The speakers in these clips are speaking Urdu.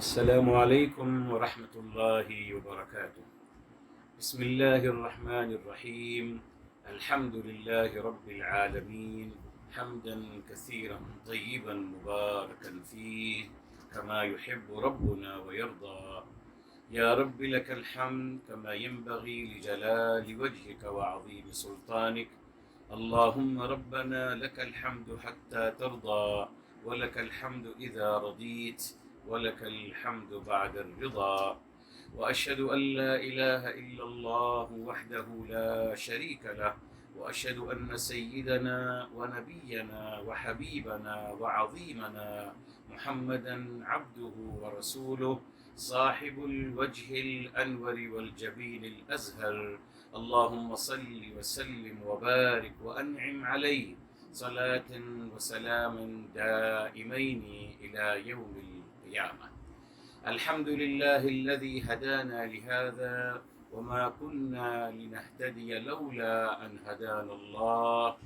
السلام عليكم ورحمة الله وبركاته. بسم الله الرحمن الرحيم. الحمد لله رب العالمين، حمدا كثيرا طيبا مباركا فيه كما يحب ربنا ويرضى. يا رب لك الحمد كما ينبغي لجلال وجهك وعظيم سلطانك. اللهم ربنا لك الحمد حتى ترضى، ولك الحمد إذا رضيت، ولك الحمد بعد الرضا. وأشهد أن لا إله إلا الله وحده لا شريك له، وأشهد أن سيدنا ونبينا وحبيبنا وعظيمنا محمدا عبده ورسوله، صاحب الوجه الأنور والجبين الأزهر. اللهم صل وسلم وبارك وأنعم عليه صلاة وسلام دائمين إلى يوم القيامة. الحمد لله الذي هدانا لهذا وما كنا لنهتدي لولا أن هدانا الله.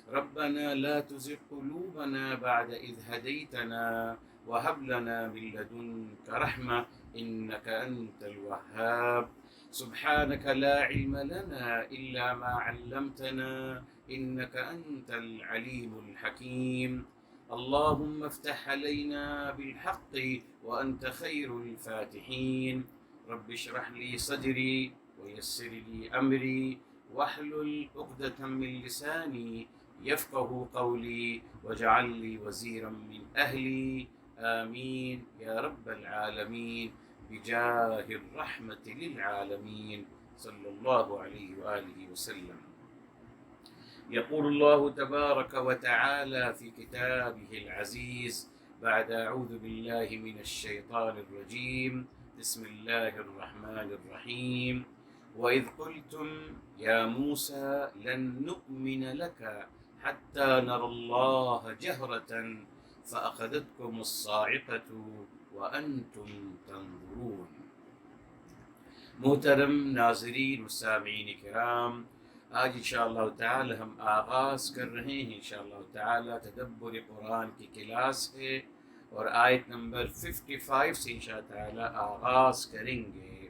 ربنا لا تزغ قلوبنا بعد إذ هديتنا وهب لنا من لدنك رحمة إنك أنت الوهاب. سبحانك لا علم لنا إلا ما علمتنا إنك أنت العليم الحكيم. اللهم افتح علينا بالحق وأنت خير الفاتحين. رب اشرح لي صدري ويسر لي أمري واحلل عقدة من لساني يفقه قولي واجعل لي وزيرا من أهلي. آمين يا رب العالمين بجاه الرحمة للعالمين صلى الله عليه وآله وسلم. يقول الله تبارك وتعالى في كتابه العزيز بعد أعوذ بالله من الشيطان الرجيم، بسم الله الرحمن الرحيم. وإذ قلتم يا موسى لن نؤمن لك حتى نرى الله جهرة فأخذتكم الصاعقة وأنتم تنظرون. محترم ناظرین و سامعین کرام، آج انشاءاللہ تعالی ہم آغاز کر رہے ہیں انشاءاللہ تعالی تدبر قرآن کی کلاس ہے، اور آیت نمبر 55 سے انشاءاللہ تعالی آغاز کریں گے۔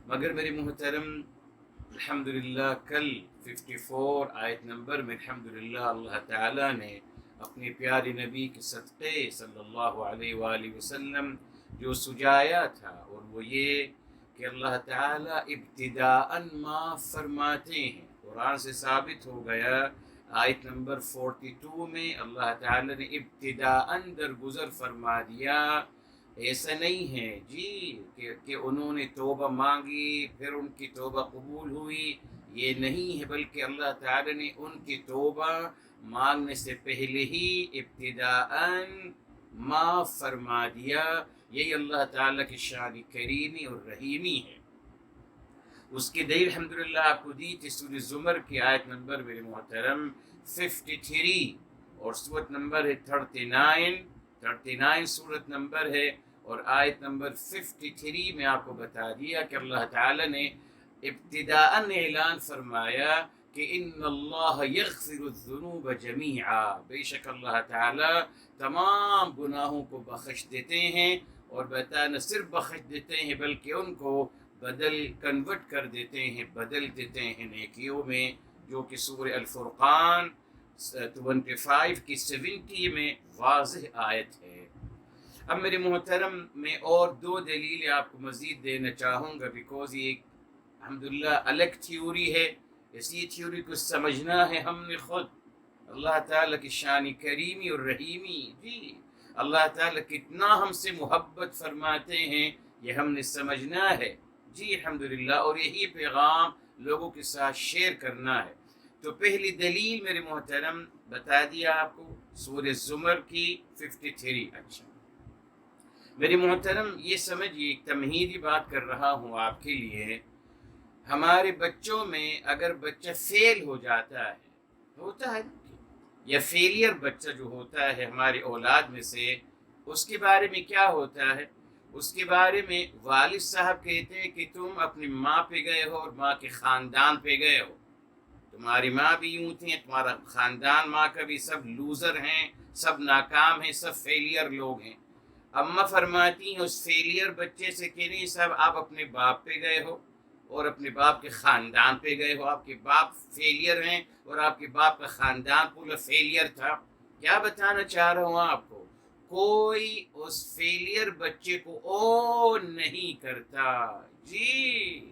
مگر میرے محترم، الحمدللہ کل 54 آیت نمبر میں الحمدللہ اللہ تعالی نے اپنے پیارے نبی کے صدقے صلی اللہ علیہ وآلہ وسلم جو سجایا تھا، اور وہ یہ کہ اللہ تعالیٰ ابتداءً ما فرماتے ہیں۔ قرآن سے ثابت ہو گیا، آیت نمبر 42 میں اللہ تعالیٰ نے ابتداءً درگزر فرما دیا۔ ایسا نہیں ہے جی کہ انہوں نے توبہ مانگی پھر ان کی توبہ قبول ہوئی، یہ نہیں ہے، بلکہ اللہ تعالیٰ نے ان کی توبہ مانگنے سے پہلے ہی ابتداءً ما فرما دیا۔ یہی اللہ تعالیٰ کی شان کریمی اور رحیمی ہے۔ اس کی دلیل الحمدللہ آپ کو دی تھی سورہ زمر کی آیت نمبر میرے محترم 53، اور سورت نمبر ہے 39 سورت نمبر ہے، اور آیت نمبر 53 میں آپ کو بتا دیا کہ اللہ تعالیٰ نے ابتداءً اعلان فرمایا کہ ان اللہ یغفر الذنوب جمیعا، بے شک اللہ تعالیٰ تمام گناہوں کو بخش دیتے ہیں، اور نہ صرف بخش دیتے ہیں بلکہ ان کو کنورٹ کر دیتے ہیں، بدل دیتے ہیں نیکیوں میں، جو کہ سورہ الفرقان 25 کی 70 میں واضح آیت ہے۔ اب میرے محترم، میں اور دو دلیلیں آپ کو مزید دینا چاہوں گا، بیکوز یہ الحمدللہ الگ تھیوری ہے، اسی تھیوری کو سمجھنا ہے ہم نے خود۔ اللہ تعالیٰ کی شان کریمی اور رحیمی، جی اللہ تعالیٰ کتنا ہم سے محبت فرماتے ہیں یہ ہم نے سمجھنا ہے، جی الحمدللہ، اور یہی پیغام لوگوں کے ساتھ شیئر کرنا ہے۔ تو پہلی دلیل میرے محترم بتا دیا آپ کو سورہ زمر کی 53۔ اچھا میرے محترم، یہ سمجھیے، ایک تمہیدی بات کر رہا ہوں آپ کے لیے۔ ہمارے بچوں میں اگر بچہ فیل ہو جاتا ہے، ہوتا ہے، یا فیلئر بچہ جو ہوتا ہے ہماری اولاد میں سے، اس کے بارے میں کیا ہوتا ہے؟ اس کے بارے میں والد صاحب کہتے ہیں کہ تم اپنی ماں پہ گئے ہو اور ماں کے خاندان پہ گئے ہو، تمہاری ماں بھی یوں تھی، تمہارا خاندان ماں کا بھی، سب لوزر ہیں، سب ناکام ہیں، سب فیلئر لوگ ہیں۔ اماں فرماتی ہیں اس فیلئر بچے سے کہ نہیں صاحب آپ اپنے باپ پہ گئے ہو اور اپنے باپ کے خاندان پہ گئے ہو، آپ کے باپ فیلئر ہیں اور آپ کے باپ کا خاندان پورا فیلئر تھا۔ کیا بتانا چاہ رہا ہوں آپ کو، کوئی اس فیلئر بچے کو اون نہیں کرتا جی،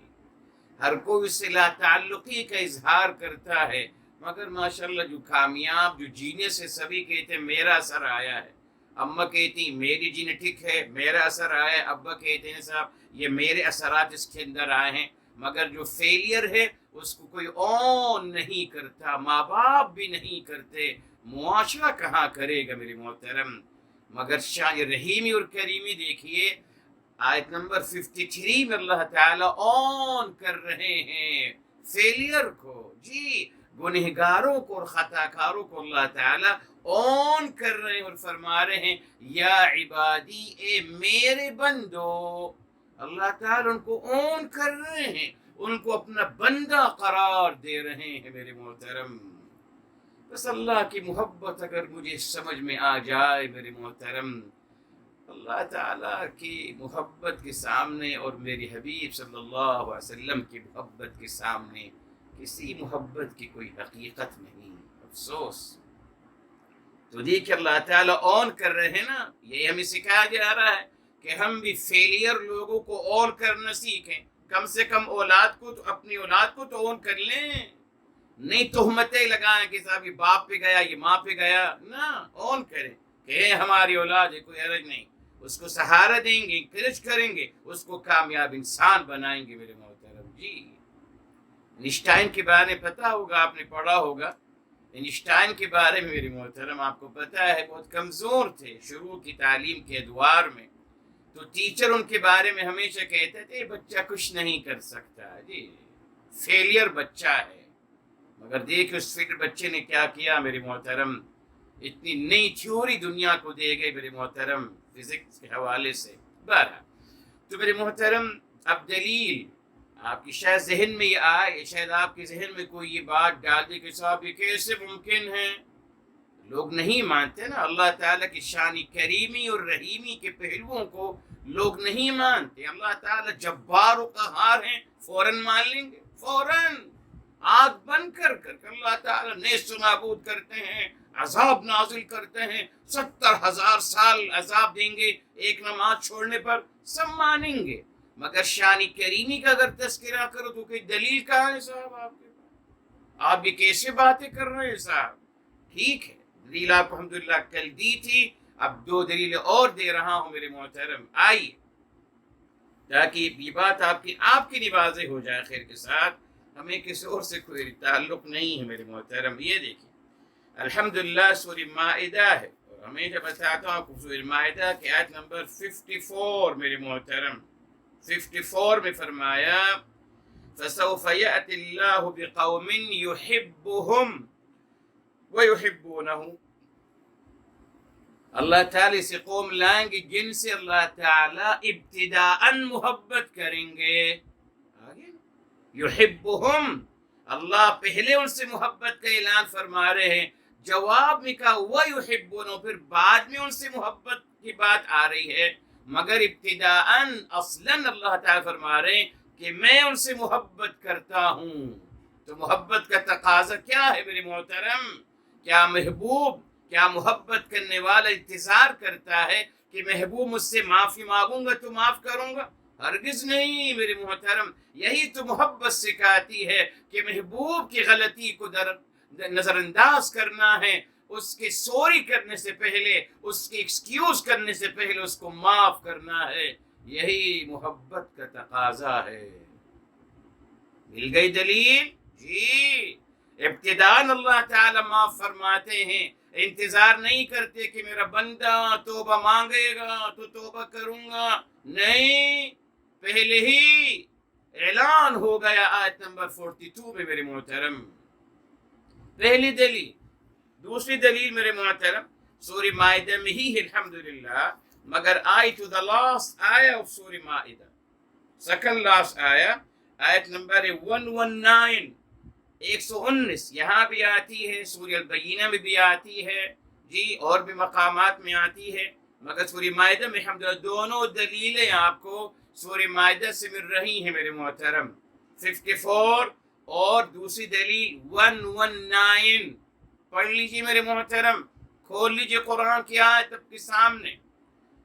ہر کوئی اس سے لا تعلقی کا اظہار کرتا ہے، مگر ماشاءاللہ جو کامیاب جو جینس ہے سبھی کہتے ہیں میرا اثر آیا ہے، اماں کہتی میری جینیٹک ہے میرا اثر آیا ہے، ابا کہتے ہیں صاحب یہ میرے اثرات اس کے اندر آئے ہیں، مگر جو فیلئر ہے اس کو کوئی اون نہیں کرتا، ماں باپ بھی نہیں کرتے، معاشرہ کہاں کرے گا میرے محترم۔ مگر شان رحیمی اور کریمی دیکھیے آیت نمبر 53 میں اللہ تعالیٰ اون کر رہے ہیں فیلئر کو جی، گنہگاروں کو اور خطا کاروں کو اللہ تعالیٰ اون کر رہے ہیں اور فرما رہے ہیں یا عبادی اے میرے بندو، اللہ تعالیٰ ان کو اون کر رہے ہیں، ان کو اپنا بندہ قرار دے رہے ہیں میرے محترم۔ بس اللہ کی محبت اگر مجھے سمجھ میں آ جائے میرے محترم، اللہ تعالیٰ کی محبت کے سامنے اور میری حبیب صلی اللہ علیہ وسلم کی محبت کے سامنے کسی محبت کی کوئی حقیقت نہیں، افسوس۔ تو دیکھیں اللہ تعالیٰ اون کر رہے ہیں نا، یہ ہمیں سکھایا جا رہا ہے کہ ہم بھی فیلئر لوگوں کو اون کرنا سیکھیں، کم سے کم اولاد کو تو اپنی اولاد کو تو اون کر لیں، نہیں تہمتیں لگائیں کہ صاحب یہ باپ پہ گیا یہ ماں پہ گیا، نہ اون کریں کہ ہماری اولاد ہے کوئی حرج نہیں، اس کو سہارا دیں گے، انکریج کریں گے، اس کو کامیاب انسان بنائیں گے میرے محترم جی۔ اینشٹائن کے بارے میں پتا ہوگا، آپ نے پڑھا ہوگا، اینشٹائن کے بارے میں میرے محترم آپ کو پتا ہے بہت کمزور تھے شروع کی تعلیم کے ادوار میں، تو ٹیچر ان کے بارے میں ہمیشہ کہتے تھے بچہ کچھ نہیں کر سکتا جی، فیلئر بچہ ہے، مگر دیکھ اس فکر بچے نے کیا کیا میرے محترم، اتنی نئی تھیوری دنیا کو دے گئے میرے محترم فزکس کے حوالے سے۔ بہرحال تو میرے محترم اب دلیل آپ کی شاید ذہن میں یہ آئے، شاید آپ کے ذہن میں کوئی یہ بات ڈال دے کہ صاحب یہ کیسے ممکن ہے، لوگ نہیں مانتے نا، اللہ تعالیٰ کی شان کریمی اور رحیمی کے پہلوؤں کو لوگ نہیں مانتے، اللہ تعالیٰ جبار و قہار ہیں، فوراً مان لیں گے، فوراً آگ بند کر اللہ تعالیٰ نیست و نابود کرتے ہیں، عذاب نازل کرتے ہیں، 70,000 سال عذاب دیں گے ایک نماز چھوڑنے پر، سب مانیں گے، مگر شان کریمی کا اگر تذکرہ کرو تو کوئی دلیل کہاں ہے صاحب آپ کے پاس، آپ یہ کیسے باتیں کر رہے ہیں صاحب؟ ٹھیک ہے دلیل آپ کو الحمدللہ کل دی تھی، اب 2 دلیلیں اور دے رہا ہوں میرے محترم، آئیے تاکہ یہ بات آپ کی نوازے ہو جائے خیر کے ساتھ، ہمیں کسی اور سے کوئی تعلق نہیں ہے میرے محترم۔ یہ دیکھیں الحمدللہ سورہ مائدہ ہے، اور ہمیشہ بتاتا ہوں آپ کو سورہ مائدہ کی آیت نمبر 54 میرے محترم، 54 میں فرمایا فَسَوْفَ يَأْتِ اللَّهُ بِقَوْمٍ يُحِبُّهُمْ وَيُحِبُّونَهُ، اللہ تعالیٰ سے قوم لائیں گے جن سے اللہ تعالیٰ ابتداءً محبت کریں گے، آگے یحبہم، اللہ پہلے ان سے محبت کا اعلان فرما رہے ہیں، جواب میں کہا وَيُحِبُّونَ، پھر بعد میں ان سے محبت کی بات آ رہی ہے، مگر ابتداءً اصلاً اللہ تعالیٰ فرما رہے ہیں کہ میں ان سے محبت کرتا ہوں۔ تو محبت کا تقاضا کیا ہے میرے محترم؟ کیا محبوب، کیا محبت کرنے والا انتظار کرتا ہے کہ محبوب مجھ سے معافی مانگوں گا تو معاف کروں گا؟ ہرگز نہیں میرے محترم، یہی تو محبت سکھاتی ہے کہ محبوب کی غلطی کو نظر انداز کرنا ہے، اس کے سوری کرنے سے پہلے، اس کی ایکسکیوز کرنے سے پہلے اس کو معاف کرنا ہے، یہی محبت کا تقاضا ہے۔ مل گئی دلیل جی، ابتداءً اللہ تعالیٰ معاف فرماتے ہیں، انتظار نہیں کرتے کہ میرا بندہ توبہ مانگے گا تو توبہ کروں گا، نہیں، پہلے ہی اعلان ہو گیا آیت نمبر 42 میں میرے محترم، پہلی دلیل۔ دوسری دلیل میرے محترم سورہ مائدہ میں ہی ہے الحمدللہ، مگر آئی ٹو دا لاسٹ آیا آف سورہ مائدہ، سیکنڈ لاسٹ آیا، آیت نمبر 119، 119 یہاں بھی آتی ہے، سورہ البینہ میں بھی آتی ہے جی، اور بھی مقامات میں آتی ہے، مگر سورہ مائدہ میں الحمدللہ دونوں دلیلیں آپ کو سورہ مائدہ سے مل رہی ہیں میرے محترم، 54 اور دوسری دلیل 119 پڑھ لیجیے میرے محترم، کھول لیجیے قرآن کی آیت آپ کے سامنے۔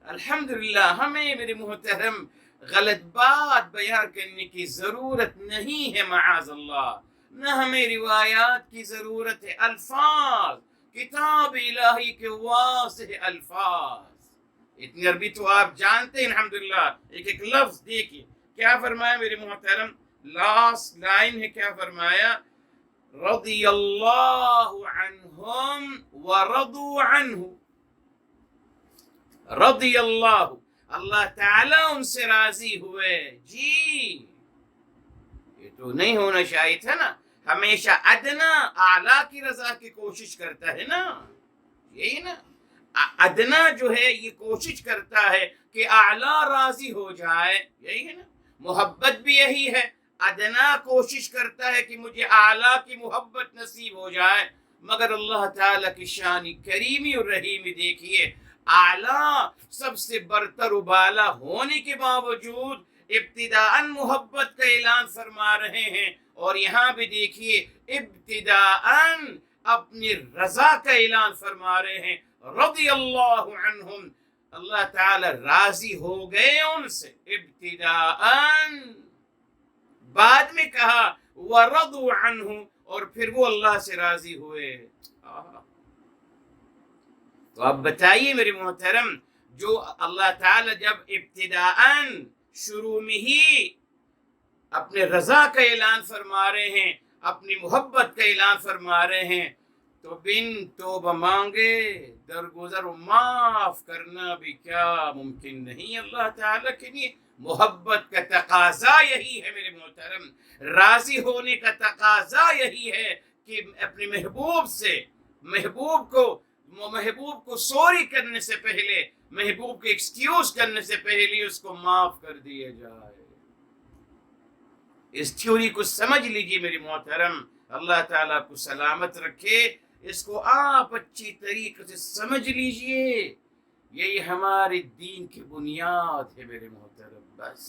الحمدللہ ہمیں میرے محترم غلط بات بیان کرنے کی ضرورت نہیں ہے، معاذ اللہ، نہ ہمیں روایات کی ضرورت ہے، الفاظ کتاب الہی کے واضح الفاظ، اتنی عربی تو آپ جانتے ہیں الحمدللہ، ایک ایک لفظ دیکھیے کیا فرمایا میرے محترم، لاسٹ لائن ہے، کیا فرمایا، رضی اللہ عنہم ورضوا عنہ، رضی اللہ، اللہ تعالیٰ ان سے راضی ہوئے، جی یہ تو نہیں ہونا چاہیے تھا نا، ہمیشہ ادنا اعلیٰ کی رضا کی کوشش کرتا ہے نا، یہی نا، ادنا جو ہے یہ کوشش کرتا ہے کہ اعلیٰ راضی ہو جائے، یہی ہے نا، محبت بھی یہی ہے، ادنا کوشش کرتا ہے کہ مجھے اعلیٰ کی محبت نصیب ہو جائے، مگر اللہ تعالیٰ کی شان کریمی اور رحیمی دیکھیے، اعلیٰ سب سے برتر و بالا ہونے کے باوجود ابتداءً محبت کا اعلان فرما رہے ہیں، اور یہاں بھی دیکھیے ابتداءً اپنی رضا کا اعلان فرما رہے ہیں، رضی اللہ عنہم، اللہ تعالی راضی ہو گئے ان سے ابتداءً، بعد میں کہا ورضوا عنہ، اور پھر وہ اللہ سے راضی ہوئے۔ تو اب بتائیے میرے محترم، جو اللہ تعالی جب ابتداءً شروع میں ہی اپنے رضا کا اعلان فرما رہے ہیں، اپنی محبت کا اعلان فرما رہے ہیں، تو بن توبہ مانگے درگزر و معاف کرنا بھی کیا ممکن نہیں اللہ تعالیٰ کے لیے؟ محبت کا تقاضا یہی ہے میرے محترم، راضی ہونے کا تقاضا یہی ہے کہ اپنے محبوب سے، محبوب کو سوری کرنے سے پہلے، محبوب کو ایکسکیوز کرنے سے پہلے اس کو معاف کر دیا جائے۔ اس تھیوری کو سمجھ لیجئے میرے محترم، اللہ تعالیٰ کو سلامت رکھے، اس کو آپ اچھی طریقے سے سمجھ لیجئے، یہی ہمارے دین کی بنیاد ہے میرے محترم۔ بس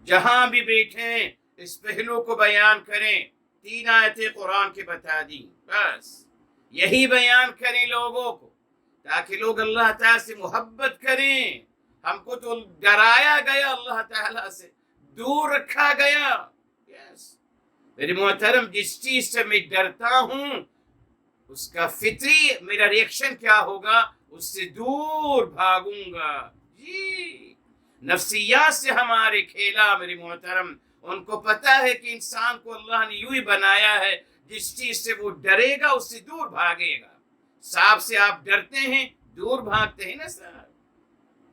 جہاں بھی بیٹھیں اس پہلو کو بیان کریں، 3 آیتیں قرآن کے بتا دیں، بس یہی بیان کریں لوگوں کو، تاکہ لوگ اللہ تعالیٰ سے محبت کریں۔ ہم کو تو ڈرایا گیا، اللہ تعالیٰ سے دور رکھا گیا، میرے محترم جس چیز سے میں ڈرتا ہوں اس کا فطری میرا ریئیکشن کیا ہوگا، اس سے دور بھاگوں گا، جی نفسیات سے ہمارے کھیلا میرے محترم، ان کو پتا ہے کہ انسان کو اللہ نے یوں ہی بنایا ہے، جس چیز سے وہ ڈرے گا اس سے دور بھاگے گا۔ سانپ سے آپ ڈرتے ہیں، دور بھاگتے ہیں نا صاحب،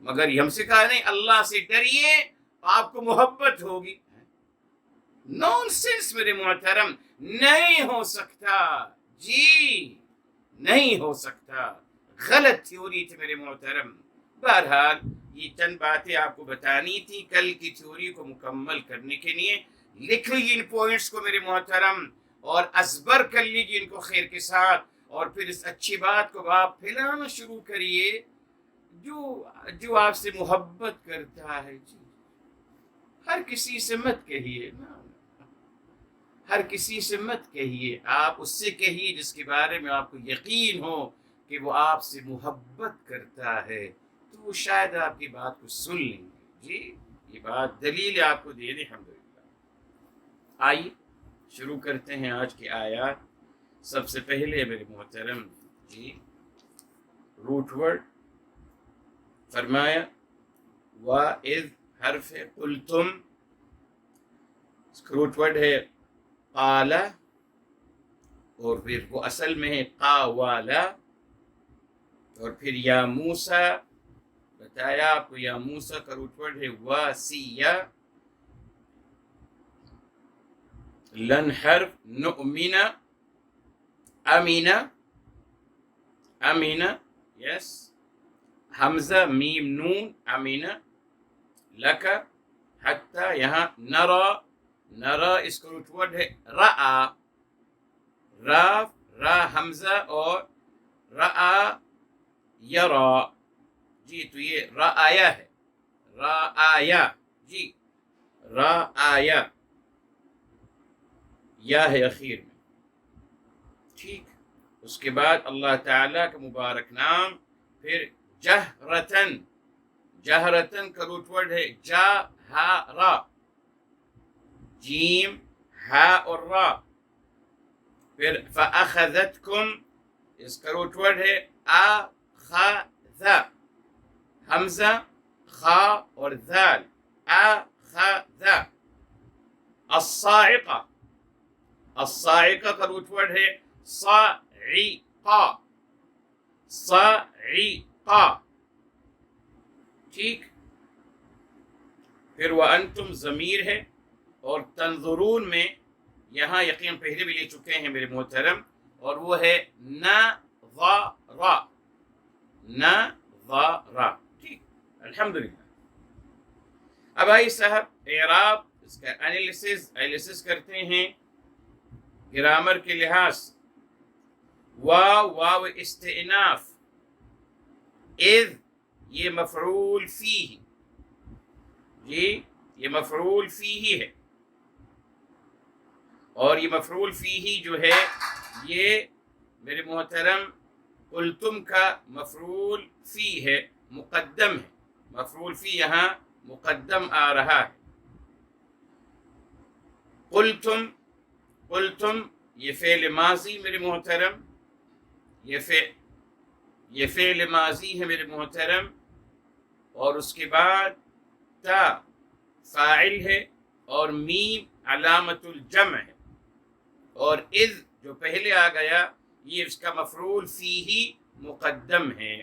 مگر ہم سے کہا نہیں اللہ سے ڈریے آپ کو محبت ہوگی، نون سینس میرے محترم، نہیں ہو سکتا، جی نہیں ہو سکتا، غلط تھیوری تھی میرے محترم۔ بہرحال یہ چند باتیں آپ کو بتانی تھی کل کی تھیوری کو مکمل کرنے کے لیے، لکھ لیجیے ان پوائنٹس کو میرے محترم، اور ازبر کر لیجیے ان کو خیر کے ساتھ، اور پھر اس اچھی بات کو آپ پھیلانا شروع کریے، جو آپ سے محبت کرتا ہے، جی ہر کسی سے مت کہیے نا، ہر کسی سے مت کہیے، آپ اس سے کہیے جس کے بارے میں آپ کو یقین ہو کہ وہ آپ سے محبت کرتا ہے، تو وہ شاید آپ کی بات کو سن لیں گے، جی یہ بات دلیل آپ کو دے دیں الحمدللہ۔ آئیے شروع کرتے ہیں آج کی آیات۔ سب سے پہلے میرے محترم جی روٹ ورڈ فرمایا وَإِذْ حرف قلتم، روٹ ورڈ ہے قال، اور پھر وہ اصل میں ہے قاوالا، اور پھر یا موسیٰ، بتایا آپ کو یا موسیٰ کا روٹ ورڈ ہے واسیہ، لن حرف نؤمن، امینہ یس، حمزہ میم نون امینہ، لکا حتی، یہاں نرا اس کا روٹ ورڈ ہے رآ، را حمزہ اور رآ یرا، جی تو یہ را آیا ہے، را آیا، جی را آیا، یا ہے اخیر میں، ٹھیک۔ اس کے بعد اللہ تعالیٰ کا مبارک نام، پھر جہرتن، جہرتن کا روٹ ورڈ ہے جا ہا را، جیم ہا اور را، پھر فأخذتکم، اس کا روٹ ورڈ ہے آخذ، حمزہ خا اور ذال، آخذ۔ الصاعقہ، الصاعقہ کا روٹ ورڈ ہے صاعقہ، صاعقہ، ٹھیک۔ پھر وَأَنْتُمْ ضمیر ہے، اور تنظرون میں یہاں یقین پہلے بھی لے چکے ہیں میرے محترم، اور وہ ہے نظر، نظر، ٹھیک، الحمدللہ۔ اب آئی صاحب اعراب، اس کا انالیسس کرتے ہیں گرامر کے لحاظ۔ واو استئناف، اذ یہ مفعول فیہ، جی یہ مفعول فیہ ہے، اور یہ مفعول فیہ جو ہے یہ میرے محترم قلتم کا مفعول فی ہے، مقدم ہے، مفعول فی یہاں مقدم آ رہا ہے۔ قلتم، قلتم یہ فعل ماضی میرے محترم، یہ فعل ماضی ہے میرے محترم، اور اس کے بعد تا فاعل ہے، اور میم علامت الجمع ہے، اور اذ جو پہلے آ گیا یہ اس کا مفعول فیہ مقدم ہے۔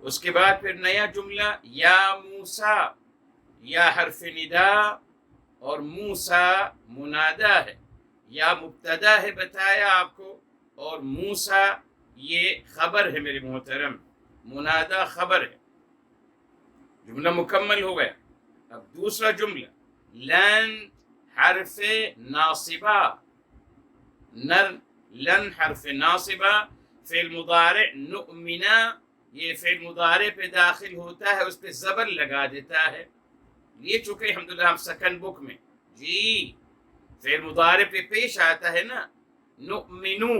اس کے بعد پھر نیا جملہ یا موسیٰ، یا حرف ندا اور موسیٰ منادا ہے، یا مبتدا ہے بتایا آپ کو، اور موسیٰ یہ خبر ہے میرے محترم، منادا خبر ہے، جملہ مکمل ہو گیا۔ اب دوسرا جملہ لن حرف ناصبہ، لن حرف ناصبہ، فعل مضارع نؤمنا، یہ فعل مضارع پہ داخل ہوتا ہے، اس پہ زبر لگا دیتا ہے، لے چکے الحمدللہ ہم سیکنڈ بک میں، جی فعل مضارع پہ پیش آتا ہے نا، نؤمنو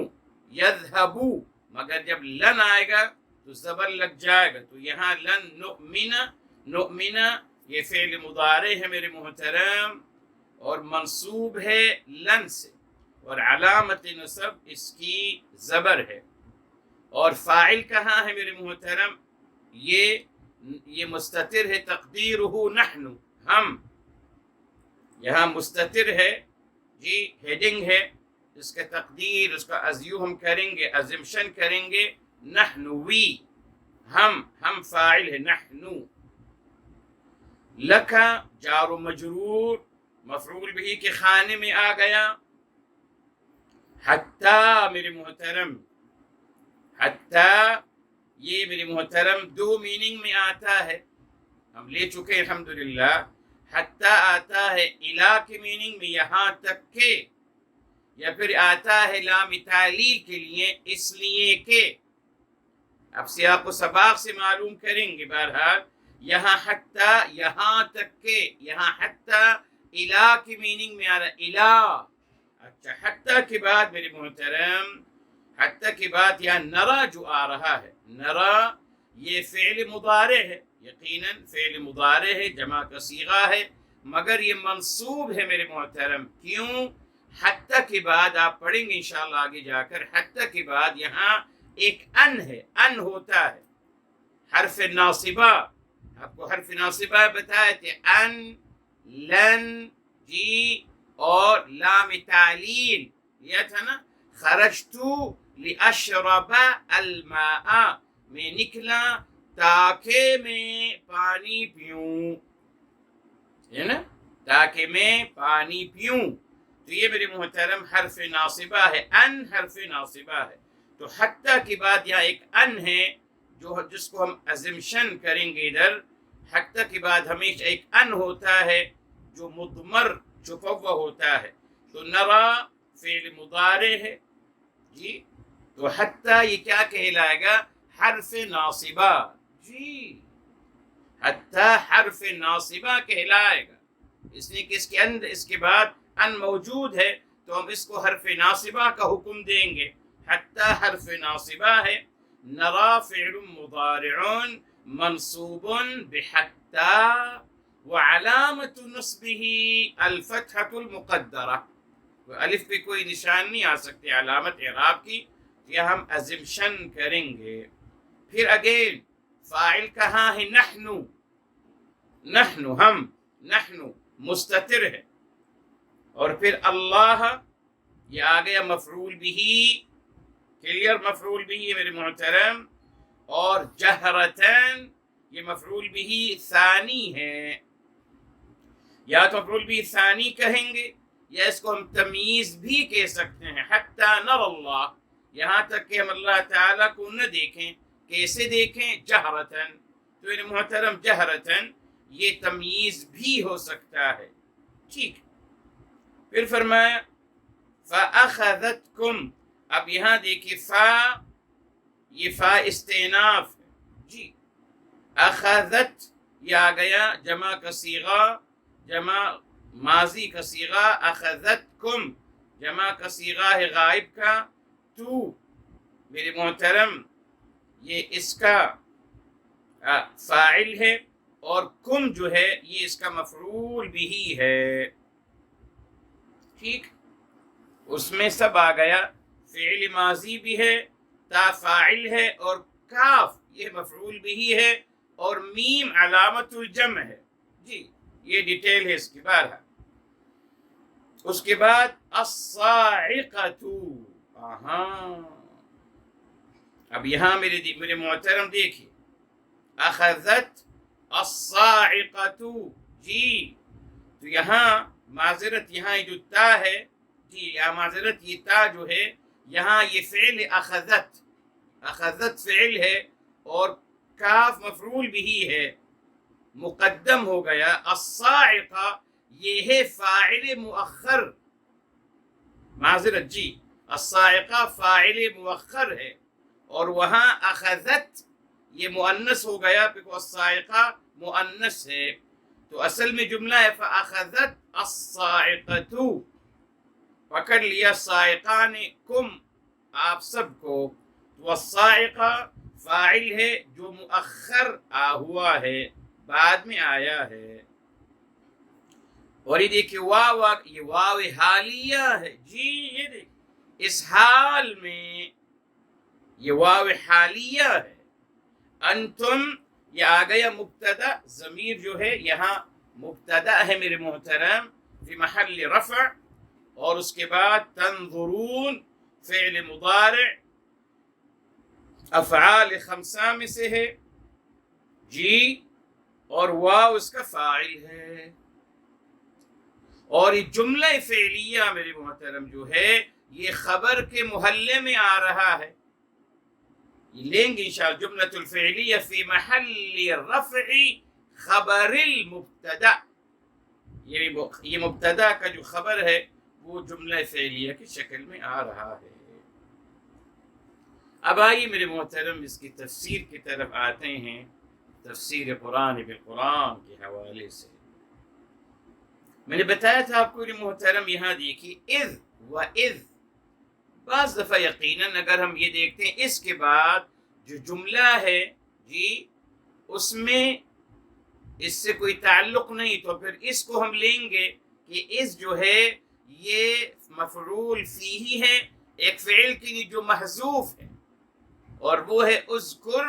یذہبو، مگر جب لن آئے گا تو زبر لگ جائے گا، تو یہاں لن نؤمنا، نؤمنا یہ فعل مضارع ہے میرے محترم، اور منصوب ہے لن سے، اور علامت نصب اس کی زبر ہے، اور فاعل کہاں ہے میرے محترم، یہ مستتر ہے، تقدیرہ نحن، ہم، یہاں مستتر ہے، جی ہیڈنگ ہے، اس کا تقدیر، اس کا ازیوم کریں گے، ازمشن کریں گے، نحن وی، ہم فاعل ہے نحن۔ لکا جار و مجرور مفعول بھی کے خانے میں آ گیا۔ حتی میرے محترم، حتی یہ میرے محترم دو میننگ میں آتا ہے، ہم لے چکے الحمدللہ۔ حتی آتا ہے الی کے میننگ میں، یہاں تک کہ، یا پھر آتا ہے لام تعلیل کے لیے، اس لیے کہ، اب سیاق و سباق سے معلوم کریں گے۔ بہرحال یہاں حتی یہاں تک کہ، یہاں حتی الی کی میننگ میں آ رہا ہے، الی، اچھا حتی کے بعد میرے محترم، حتی کے بعد یہاں نرا جو آ رہا ہے، نرا یہ فعل مضارع ہے، یقیناً فعل مضارع ہے، جمع کا صیغہ ہے، مگر یہ منصوب ہے میرے محترم، کیوں؟ حتی کے بعد آپ پڑھیں گے انشاءاللہ آگے جا کر، حتی کے بعد یہاں ایک ان ہے، ان ہوتا ہے، حرف ناصبہ، آپ کو حرف ناصبہ بتائے تھے، ان، لن، جی، اور لام تعلیل، یہ تھا نا، خرجتو لأشرب الماء، میں نکلا تاکہ میں پانی پیوں، ہے نا، تاکہ میں پانی پیوں، تو یہ میرے محترم حرف ناصبہ ہے، ان حرف ناصبہ ہے۔ تو حتی کے بعد یہاں ایک ان ہے جس کو ہم ازمشن کریں گے ادھر، حتی کے بعد ہمیشہ ایک ان ہوتا ہے جو مضمر چھپا ہوا ہوتا ہے، تو نرا فعل مضارع ہے، جی تو حتی یہ کیا کہلائے گا؟ حرف ناصبہ، جی حتی حرف ناصبہ کہلائے گا، اس لیے کہ اس کے اندر اس کے بعد ان موجود ہے تو ہم اس کو حرف ناصبہ کا حکم دیں گے. حتی حرف ناصبہ ہے. نرا فعل مضارع منصوب بحتی وعلامة نصبه الفتحة المقدرة. الف پہ کوئی نشان نہیں آ سکتے علامت اعراب کی، یہ ہم ازمشن کریں گے. پھر اگین فاعل کہاں ہے؟ نحن، نحن ہم، نحن مستتر ہے. اور پھر اللہ یہ آ گیا مفعول بھی، کلیئر مفعول بھی میرے محترم. اور جہرتن یہ مفعول بھی ثانی ہے، یا تو مفعول بھی ثانی کہیں گے یا اس کو ہم تمییز بھی کہہ سکتے ہیں. حتی نر اللہ، یہاں تک کہ ہم اللہ تعالیٰ کو نہ دیکھیں. کیسے دیکھیں؟ جہرتن. تو میرے محترم جہرتن یہ تمییز بھی ہو سکتا ہے. ٹھیک. پھر فرمایا فَأَخَذَتْكُمْ. اب یہاں دیکھیں فا، یہ فا استئناف ہے. جی اخذت یہ آ گیا جمع کا صیغہ، جمع ماضی کا صیغہ. اخذتکم جمع کا صیغہ ہے غائب کا. تو میرے محترم یہ اس کا فاعل ہے، اور کم جو ہے یہ اس کا مفعول بھی ہے. ٹھیک. اس میں سب آ گیا. فعل ماضی بھی ہے، تا فاعل ہے، اور کاف یہ مفعول بھی ہے، اور میم علامت الجمع ہے. جی یہ ڈیٹیل ہے اس کی. بارہ اس کے بعد الصاعقۃ. اب یہاں میرے محترم دیکھیے اخذت الصاعقۃ. جی تو یہاں معذرت، یہاں جو تا ہے، جی یا معذرت یہ تا جو ہے یہاں یہ فعل اخذت، اخذت فعل ہے اور کاف مفعول بھی ہے، مقدم ہو گیا. الصاعقہ یہ ہے فاعل مؤخر. معذرت جی الصاعقہ فاعل مؤخر ہے، اور وہاں اخذت یہ مؤنث ہو گیا کیونکہ الصاعقہ مؤنث ہے. تو اصل میں جملہ ہے فَأَخَذَتْ الصَّاعِقَةُ. پکڑ لیا صاعقہ نے کم آپ سب کو. تو الصاعقہ فاعل ہے جو مؤخر ہوا ہے، بعد میں آیا ہے. اور یہ دیکھیں واو، یہ واو حالیہ ہے. جی یہ دیکھیں اس حال میں یہ واو حالیہ ہے. انتم یہ آ گیا مبتدا، ضمیر جو ہے یہاں مبتدا ہے میرے محترم فی محل رفع. اور اس کے بعد تنظرون فعل مضارع افعال خمسہ میں سے ہے. جی اور واو اس کا فاعل ہے. اور یہ جملہ فعلیہ میرے محترم جو ہے یہ خبر کے محلے میں آ رہا ہے. یہ لیں گے انشاءاللہ جملۃ الفعلیہ فی محل رفع خبر المبتدا. یہ مبتدا کا جو خبر ہے وہ جملہ فعلیہ کی شکل میں آ رہا ہے. اب آئیے میرے محترم اس کی تفسیر کی طرف آتے ہیں، تفسیر قرآن بالقرآن کے حوالے سے. میں نے بتایا تھا آپ کو میرے محترم، یہاں دیکھیے اذ و اذ. بعض دفعہ یقیناً اگر ہم یہ دیکھتے ہیں اس کے بعد جو جملہ ہے جی اس میں اس سے کوئی تعلق نہیں، تو پھر اس کو ہم لیں گے کہ اس جو ہے یہ مفعول فیہ ہے، ایک فعل کے لیے جو محذوف ہے، اور وہ ہے اذکر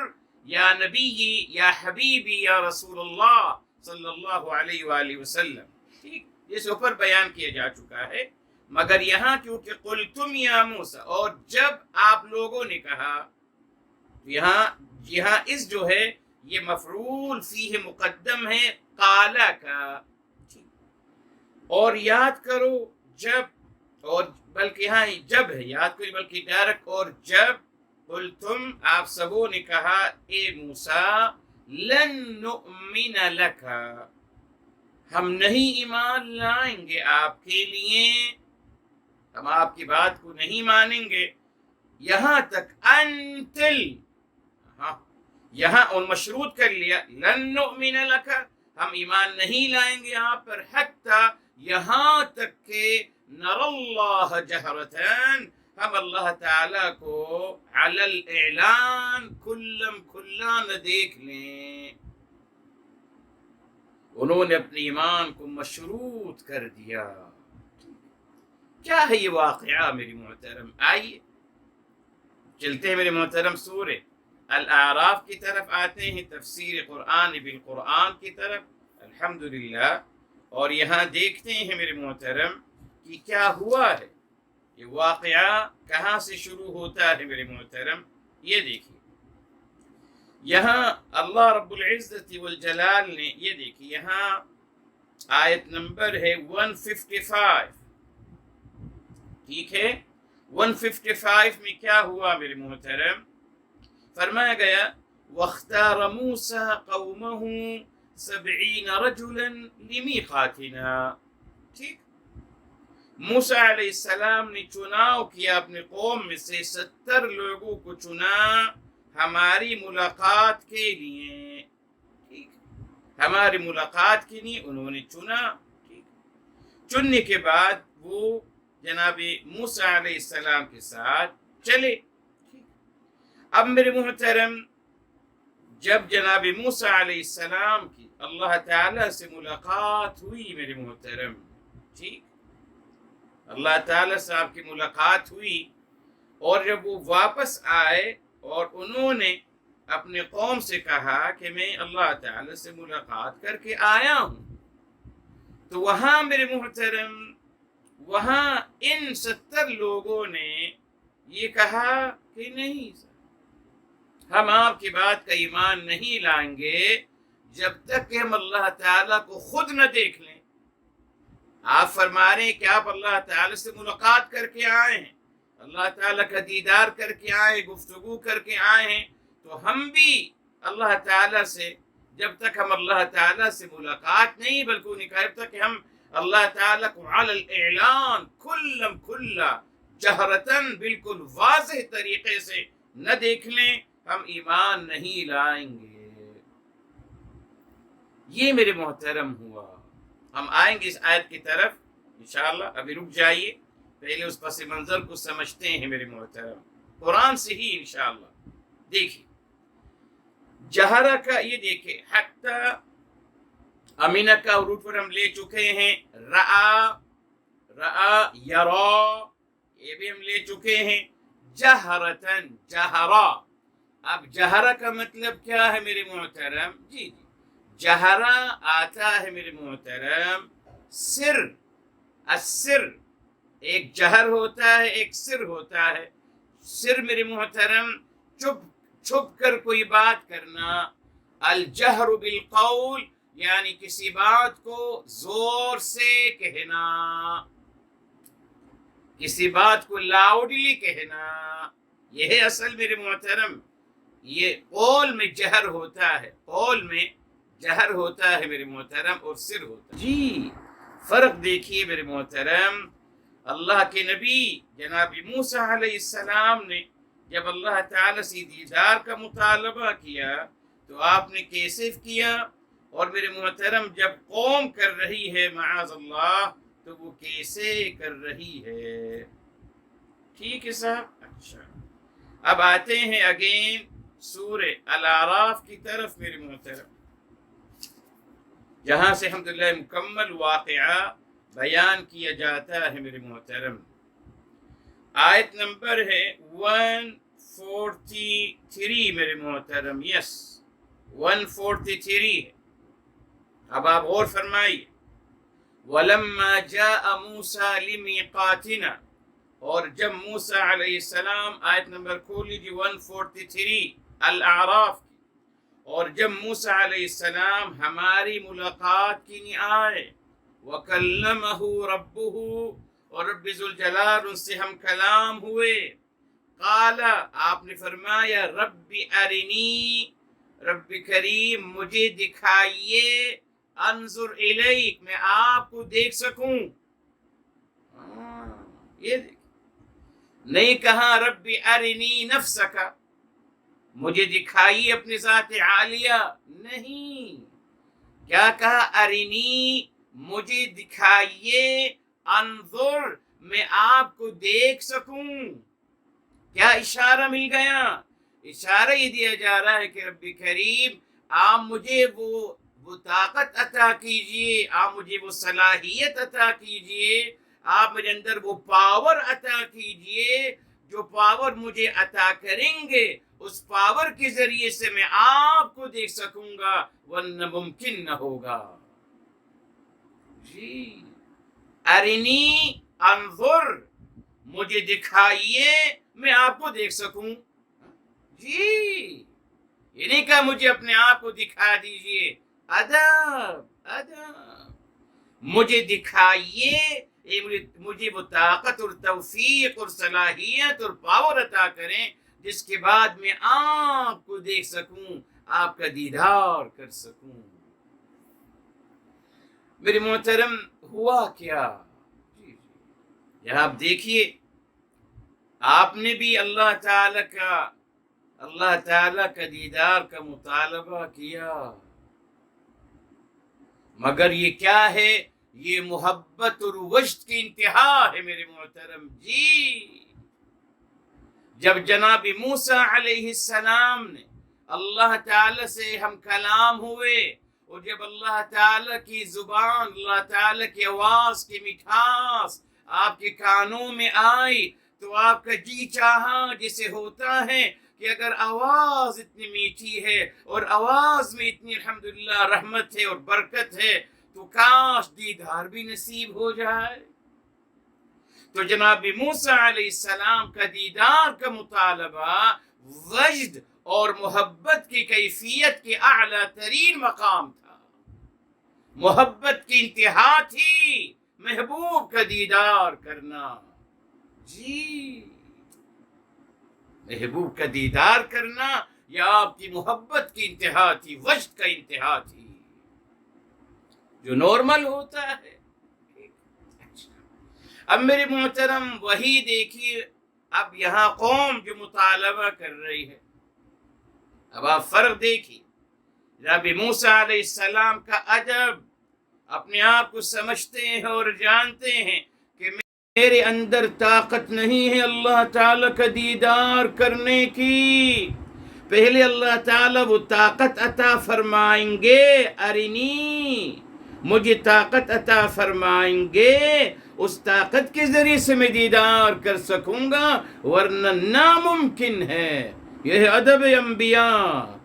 یا نبی یا حبیبی یا رسول اللہ صلی اللہ علیہ وآلہ وسلم. ٹھیک، اس اوپر بیان کیا جا چکا ہے. مگر یہاں کیونکہ قلتم یا موسیٰ، اور جب آپ لوگوں نے کہا، یہاں اس جو ہے یہ مفعول فیہ مقدم ہے قالا کا. اور یاد کرو جب، اور بلکہ یہاں جب ہے، یاد کرو بلکہ ڈائریکٹ. اور جب قلتم آپ سبوں نے کہا اے موسیٰ لن نؤمن لک، ہم نہیں ایمان لائیں گے آپ کے لیے، ہم آپ کی بات کو نہیں مانیں گے، یہاں تک انتل. یہاں ان مشروط کر لیا لن نؤمن لک، ہم ایمان نہیں لائیں گے آپ پر، حتی یہاں تک کہ نر اللہ جہرتن، ہم اللہ تعالی کو علی الاعلان کلم کھلا نہ دیکھ لیں۔ انہوں نے اپنے ایمان کو مشروط کر دیا۔ کیا ہے یہ واقعہ میری محترم؟ آئیے چلتے ہیں میرے محترم سورہ الاعراف کی طرف، آتے ہیں تفسیر قرآن بالقرآن کی طرف الحمدللہ، اور یہاں دیکھتے ہیں میرے محترم کہ کیا ہوا ہے، یہ واقعہ کہاں سے شروع ہوتا ہے میرے محترم۔ یہ دیکھیے یہاں اللہ رب العزت والجلال نے، یہ دیکھیے یہاں آیت نمبر ہے 155، ٹھیک ہے، 155 میں کیا ہوا میرے محترم؟ فرمایا گیا وَاخْتَارَ مُوسَىٰ قَوْمَهُ 70 رَجُلًا لِمِيقَاتِنَا، ٹھیک، موسیٰ علیہ السلام نے چناؤ کیا اپنے قوم میں سے 70 لوگوں کو چنا ہماری ملاقات کے لیے، ٹھیک، ہماری ملاقات کے لیے انہوں نے چنا، ٹھیک، چننے کے بعد وہ جناب موسیٰ علیہ السلام کے ساتھ چلے۔ اب میرے محترم جب جناب موسیٰ علیہ السلام کی اللہ تعالیٰ سے ملاقات ہوئی میرے محترم، ٹھیک، اللہ تعالیٰ سے آپ کی ملاقات ہوئی، اور جب وہ واپس آئے اور انہوں نے اپنے قوم سے کہا کہ میں اللہ تعالیٰ سے ملاقات کر کے آیا ہوں، تو وہاں میرے محترم وہاں ان 70 لوگوں نے یہ کہا کہ نہیں سر، ہم آپ کی بات کا ایمان نہیں لائیں گے جب تک کہ ہم اللہ تعالیٰ کو خود نہ دیکھ لیں۔ آپ فرما رہے ہیں کہ آپ اللہ تعالیٰ سے ملاقات کر کے آئے ہیں، اللہ تعالیٰ کا دیدار کر کے آئے، گفتگو کر کے آئے ہیں، تو ہم بھی اللہ تعالیٰ سے جب تک ہم اللہ تعالیٰ سے ملاقات نہیں، بلکہ انہیں کہا جب تک کہ ہم اللہ تعالیٰ کو علی الاعلان کلم کھلا جہرتن بالکل واضح طریقے سے نہ دیکھ لیں، ہم ایمان نہیں لائیں گے۔ یہ میرے محترم ہوا۔ ہم آئیں گے اس آیت کی طرف انشاءاللہ، ابھی رک جائیے، پہلے اس پس منظر کو سمجھتے ہیں میرے محترم، قرآن سے ہی انشاءاللہ۔ دیکھیے جہرہ کا، یہ دیکھیں حتی امینہ کا روٹ پر ہم لے چکے ہیں، رآ یرا، یہ بھی ہم لے چکے ہیں، جہرتن جہرا۔ اب جہرہ کا مطلب کیا ہے میرے محترم؟ جی جہرہ آتا ہے میرے محترم سر، السر، ایک جہر ہوتا ہے ایک سر ہوتا ہے۔ سر میرے محترم چھپ کر کوئی بات کرنا، الجہر بالقول یعنی کسی بات کو زور سے کہنا، کسی بات کو لاؤڈلی کہنا، یہ ہے اصل میرے محترم۔ یہ قول میں جہر ہوتا ہے، قول میں جہر ہوتا ہے میرے محترم، اور سر ہوتا ہے۔ جی فرق دیکھیے میرے محترم، اللہ کے نبی جناب موسیٰ علیہ السلام نے جب اللہ تعالیٰ سے دیدار کا مطالبہ کیا تو آپ نے کیسے کیا، اور میرے محترم جب قوم کر رہی ہے معاذ اللہ تو وہ کیسے کر رہی ہے۔ ٹھیک ہے صاحب، اچھا اب آتے ہیں اگین سورہ الاعراف کی طرف میرے محترم، جہاں سے الحمدللہ مکمل واقعہ بیان کیا جاتا ہے میرے محترم۔ آیت نمبر ہے 143 میرے محترم، یس 143 ہے۔ اب آپ غور فرمائیے، وَلَمَّا جَاءَ مُوسَىٰ لِمِيقَاتِنَا، اور جب موسیٰ علیہ السلام، آیت نمبر کھول لیجیے 143 الاعراف کی، اور جب موسیٰ علیہ السلام ہماری ملاقات کے لیے آئے، وَكَلَّمَهُ رَبُّهُ، اور رب ذوالجلال ان سے ہم کلام ہوئے، قال، آپ نے فرمایا، رب ارنی، رب کریم مجھے دکھائیے، انظر الیک، میں آپ کو دیکھ سکوں۔ یہ نہیں کہا رب ارنی نفسک، مجھے دکھائیے اپنی ذات عالیہ، نہیں، کیا کہا؟ ارنی، مجھے دکھائیے، انظر، میں آپ کو دیکھ سکوں۔ کیا اشارہ مل گیا؟ اشارہ یہ دیا جا رہا ہے کہ رب کریم آپ مجھے وہ طاقت عطا کیجئے، آپ مجھے وہ صلاحیت عطا کیجئے، آپ میرے اندر وہ پاور عطا کیجئے، جو پاور مجھے عطا کریں گے اس پاور کے ذریعے سے میں آپ کو دیکھ سکوں گا، ورنہ ممکن نہ ہوگا۔ جی، ارنی انظر، مجھے دکھائیے میں آپ کو دیکھ سکوں۔ جی، یہ نہیں کہا مجھے اپنے آپ کو دکھا دیجئے، ادب ادب، مجھے دکھائیے، مجھے وہ طاقت اور توفیق اور صلاحیت اور پاور عطا کریں جس کے بعد میں آپ کو دیکھ سکوں، آپ کا دیدار کر سکوں۔ میرے محترم، ہوا کیا؟ جی، یہاں آپ دیکھیے، آپ نے بھی اللہ تعالی کا دیدار کا مطالبہ کیا، مگر یہ کیا ہے؟ یہ محبت اور وجد کی انتہا ہے میرے محترم۔ جی، جب جناب موسیٰ علیہ السلام نے اللہ تعالی سے ہم کلام ہوئے، اور جب اللہ تعالی کی زبان، اللہ تعالی کی آواز کی مٹھاس آپ کے کانوں میں آئی تو آپ کا جی چاہا، جسے ہوتا ہے کہ اگر آواز اتنی میٹھی ہے اور آواز میں اتنی الحمدللہ رحمت ہے اور برکت ہے تو کاش دیدار بھی نصیب ہو جائے۔ تو جناب موسیٰ علیہ السلام کا دیدار کا مطالبہ وجد اور محبت کی کیفیت کے اعلیٰ ترین مقام تھا، محبت کی انتہا تھی محبوب کا دیدار کرنا۔ جی، محبوب کا دیدار کرنا یہ آپ کی محبت کی انتہا تھی، وجد کا انتہا تھی، جو نارمل ہوتا ہے۔ اب میرے محترم وہی دیکھیے، اب یہاں قوم جو مطالبہ کر رہی ہے، اب آپ فرق دیکھیے، جناب موسیٰ علیہ السلام کا ادب، اپنے آپ کو سمجھتے ہیں اور جانتے ہیں کہ میرے اندر طاقت نہیں ہے اللہ تعالیٰ کا دیدار کرنے کی، پہلے اللہ تعالیٰ وہ طاقت عطا فرمائیں گے، ارنی، مجھے طاقت عطا فرمائیں گے، اس طاقت کے ذریعے سے میں دیدار کر سکوں گا، ورنہ ناممکن ہے۔ یہ ہے ادب انبیاء۔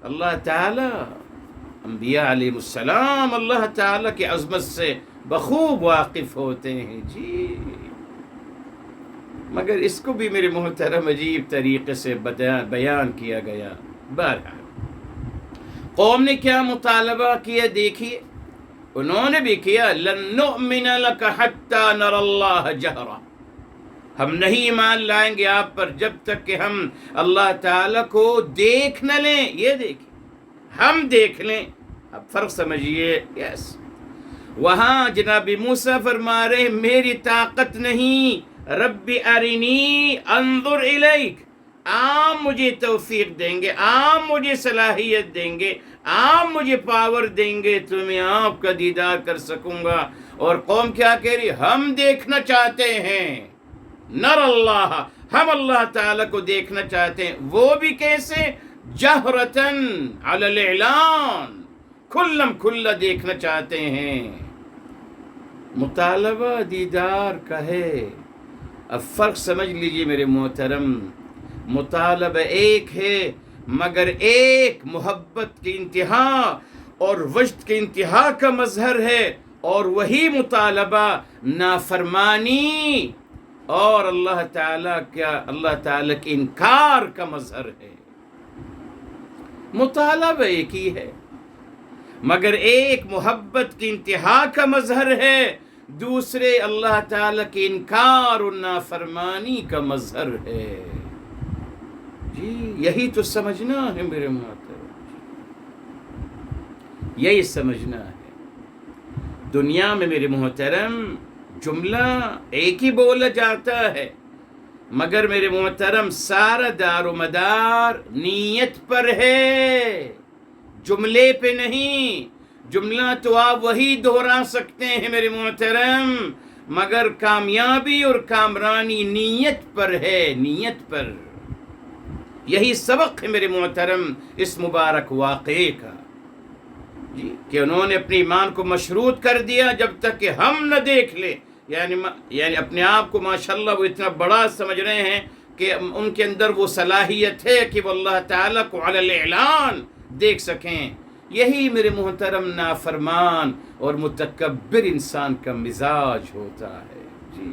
اللہ تعالیٰ انبیاء علیہ السلام اللہ تعالیٰ کی عظمت سے بخوب واقف ہوتے ہیں۔ جی، مگر اس کو بھی میرے محترم عجیب طریقے سے بیان کیا گیا۔ بہرحال قوم نے کیا مطالبہ کیا دیکھیے، انہوں نے بھی کیا، لن نؤمن لک حتی نر اللہ جہرا، ہم نہیں ایمان لائیں گے آپ پر جب تک کہ ہم اللہ تعالیٰ کو دیکھ نہ لیں۔ یہ دیکھیں، ہم دیکھ لیں۔ اب فرق سمجھیے۔ یس، وہاں جناب موسیٰ فرما رہے میری طاقت نہیں، رب ارنی انظر الیک، آپ مجھے توفیق دیں گے، آپ مجھے صلاحیت دیں گے، آپ مجھے پاور دیں گے تو میں آپ کا دیدار کر سکوں گا۔ اور قوم کیا کہہ رہی؟ ہم دیکھنا چاہتے ہیں، نر اللہ، ہم اللہ تعالیٰ کو دیکھنا چاہتے ہیں، وہ بھی کیسے؟ جہرتاً علی الاعلان، کھلم کھلا دیکھنا چاہتے ہیں۔ مطالبہ دیدار کا ہے۔ اب فرق سمجھ لیجئے میرے محترم، مطالبہ ایک ہے مگر ایک محبت کی انتہا اور وجد کی انتہا کا مظہر ہے، اور وہی مطالبہ نافرمانی اور اللہ تعالیٰ کے انکار کا مظہر ہے۔ مطالبہ ایک ہی ہے مگر ایک محبت کی انتہا کا مظہر ہے، دوسرے اللہ تعالیٰ کے انکار اور نافرمانی کا مظہر ہے۔ جی، یہی تو سمجھنا ہے میرے محترم، یہی سمجھنا ہے۔ دنیا میں میرے محترم جملہ ایک ہی بولا جاتا ہے، مگر میرے محترم سارا دار و مدار نیت پر ہے، جملے پہ نہیں۔ جملہ تو آپ وہی دہرا سکتے ہیں میرے محترم، مگر کامیابی اور کامرانی نیت پر ہے، نیت پر۔ یہی سبق ہے میرے محترم اس مبارک واقعے کا، جی، کہ انہوں نے اپنے ایمان کو مشروط کر دیا جب تک کہ ہم نہ دیکھ لیں۔ یعنی اپنے آپ کو ماشاءاللہ وہ اتنا بڑا سمجھ رہے ہیں کہ ان کے اندر وہ صلاحیت ہے کہ وہ اللہ تعالیٰ کو علی الاعلان دیکھ سکیں۔ یہی میرے محترم نافرمان اور متکبر انسان کا مزاج ہوتا ہے، جی۔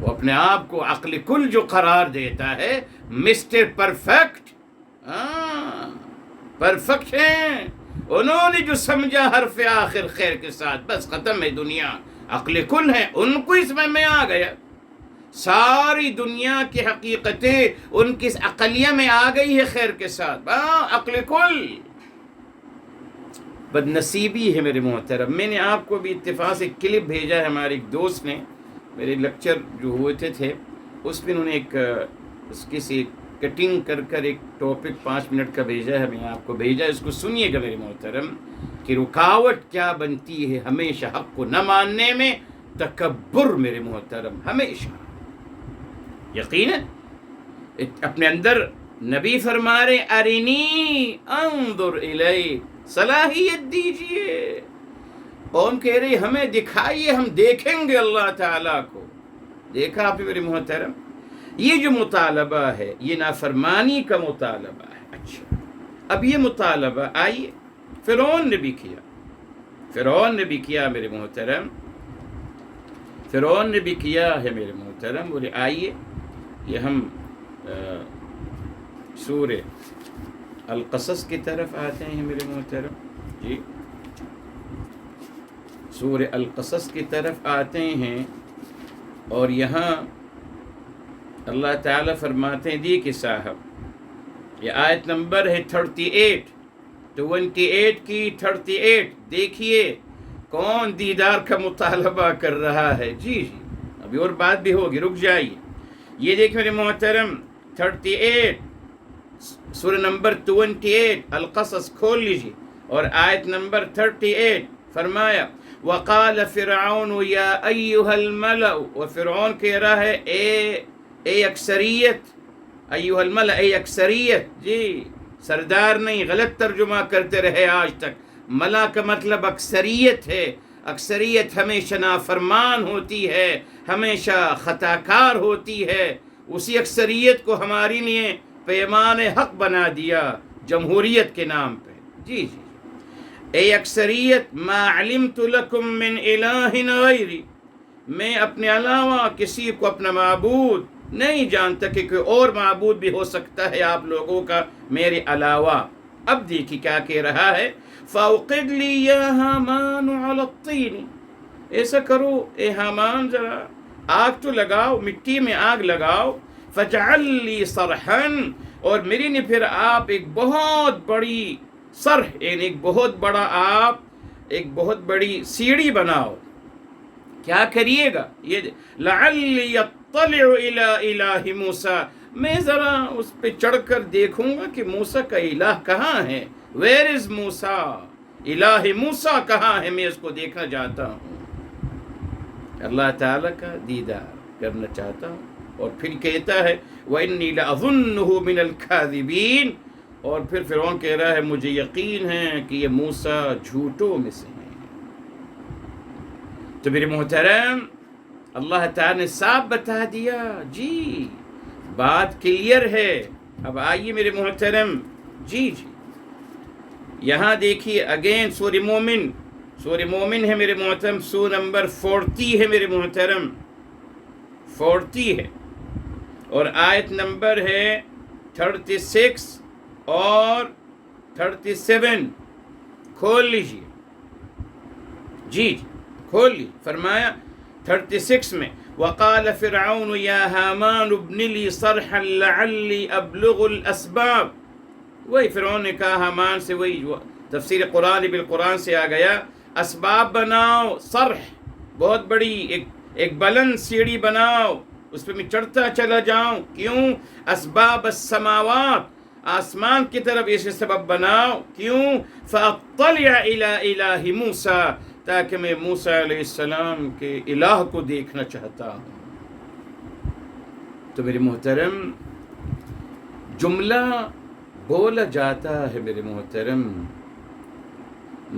وہ اپنے آپ کو عقل کل جو قرار دیتا ہے، مسٹر پرفیکٹ، پرفیکٹ ہیں، انہوں نے جو سمجھا حرف آخر خیر کے ساتھ، بس ختم ہے دنیا، عقل کل ہے، ان کو اس میں آ گیا، ساری دنیا کی حقیقتیں ان کی عقلیہ میں آ گئی ہے خیر کے ساتھ، عقل کل۔ بد نصیبی ہے میرے محترم۔ میں نے آپ کو بھی اتفاق سے کلپ بھیجا ہے، ہمارے ایک دوست نے، میرے لیکچر جو ہوئے تھے اس میں انہوں نے ایک اس کی سی کٹنگ کر ایک ٹاپک 5 منٹ کا بھیجا ہے، میں آپ کو بھیجا ہے، اس کو سنیے گا میرے محترم، کہ رکاوٹ کیا بنتی ہے ہمیشہ حق کو نہ ماننے میں، تکبر میرے محترم، ہمیشہ یقیناً اپنے اندر نبی فرما رہے ارینی انظر الیک، صلاحیت دیجئے، قوم کہہ رہی ہمیں دکھائیے، ہم دیکھیں گے اللہ تعالیٰ کو۔ دیکھا آپ میرے محترم، یہ جو مطالبہ ہے یہ نافرمانی کا مطالبہ ہے۔ اچھا، اب یہ مطالبہ آئیے فرعون نے بھی کیا، فرعون نے بھی کیا میرے محترم، فرعون نے بھی کیا ہے میرے محترم۔ بولے آئیے یہ ہم سورہ القصص کی طرف آتے ہیں میرے محترم، جی، سورہ القصص کی طرف آتے ہیں، اور یہاں اللہ تعالیٰ فرماتے ہیں، دیکھیں صاحب یہ آیت نمبر ہے 28 کی 38، دیکھیے کون دیدار کا مطالبہ کر رہا ہے، جی جی، ابھی اور بات بھی ہوگی، رک جائیے۔ یہ دیکھیں میرے محترم 38 سورہ نمبر 28 القصص کھول لیجیے، اور آیت نمبر 38 فرمایا وقال فرعون یا ایہا الملأ، و فرعون کہہ رہا ہے اے اکثریت، ایہا الملأ اے اکثریت، جی، سردار نہیں، غلط ترجمہ کرتے رہے آج تک، ملا کا مطلب اکثریت ہے، اکثریت ہمیشہ نافرمان ہوتی ہے، ہمیشہ خطاکار ہوتی ہے، اسی اکثریت کو ہمارے لیے پیمان حق بنا دیا جمہوریت کے نام پہ، جی جی، اے اکثریت ما علمت لکم من الہ غیری، میں اپنے علاوہ کسی کو اپنا معبود نہیں جانتا کہ کوئی اور معبود بھی ہو سکتا ہے آپ لوگوں کا میرے علاوہ۔ اب دیکھیں کیا کہہ رہا ہے، فَأَوْقِدْ لِي يَا هَامَانُ عَلَى الطِّينِ، ایسا کرو اے حامان ذرا آگ تو لگاؤ، مٹی میں آگ لگاؤ، فَجْعَلْ لِي صَرْحًا، اور میرے لیے پھر آپ ایک بہت بڑی صرح، یعنی ایک بہت بڑا آپ ایک بہت بڑی سیڑھی بناؤ۔ کیا کریے گا؟ یہ لَعَلِّي يَطَّلِعُ إِلَىٰ إِلَٰهِ مُوسَىٰ، میں ذرا اس پہ چڑھ کر دیکھوں گا کہ موسیٰ کا الہ کہاں ہے، ویئر از موسیٰ، الہ موسیٰ کہاں ہے، میں اس کو دیکھنا چاہتا ہوں، اللہ تعالیٰ کا دیدار کرنا چاہتا ہوں۔ اور پھر کہتا ہے وَإِنِّي لَأَظُنُّهُ مِنَ الْكَاذِبِينَ، اور پھر فرعون کہہ رہا ہے مجھے یقین ہے کہ یہ موسیٰ جھوٹوں میں سے ہیں۔ تو میرے محترم اللہ تعالیٰ نے صاف بتا دیا، جی بات کلیئر ہے۔ اب آئیے میرے محترم، جی جی، یہاں دیکھیے اگین سورہ مومن ہے میرے محترم، سورہ نمبر 40 ہے میرے محترم، 40 ہے، اور آیت نمبر ہے 36 اور 37، کھول لیجیے، جی کھول لیجیے۔ فرمایا 36 میں وقال فرعون یا حامان ابن لی صرحا لعلی ابلغ الاسباب، وہی فرعون نے کہا حامان سے، وہی جو تفسیر قرآن بالقرآن سے آ گیا، اسباب بناؤ، صرح بہت بڑی ایک بلند سیڑھی بناؤ، اس پہ میں چڑھتا چلا جاؤں. کیوں؟ اسباب السماوات، آسمان کی طرف اسے سبب بناؤ. کیوں؟ فاطلع الی الہ موسیٰ، تاکہ میں موسیٰ علیہ السلام کے الہ کو دیکھنا چاہتا ہوں. تو میرے محترم، جملہ بولا جاتا ہے میرے محترم،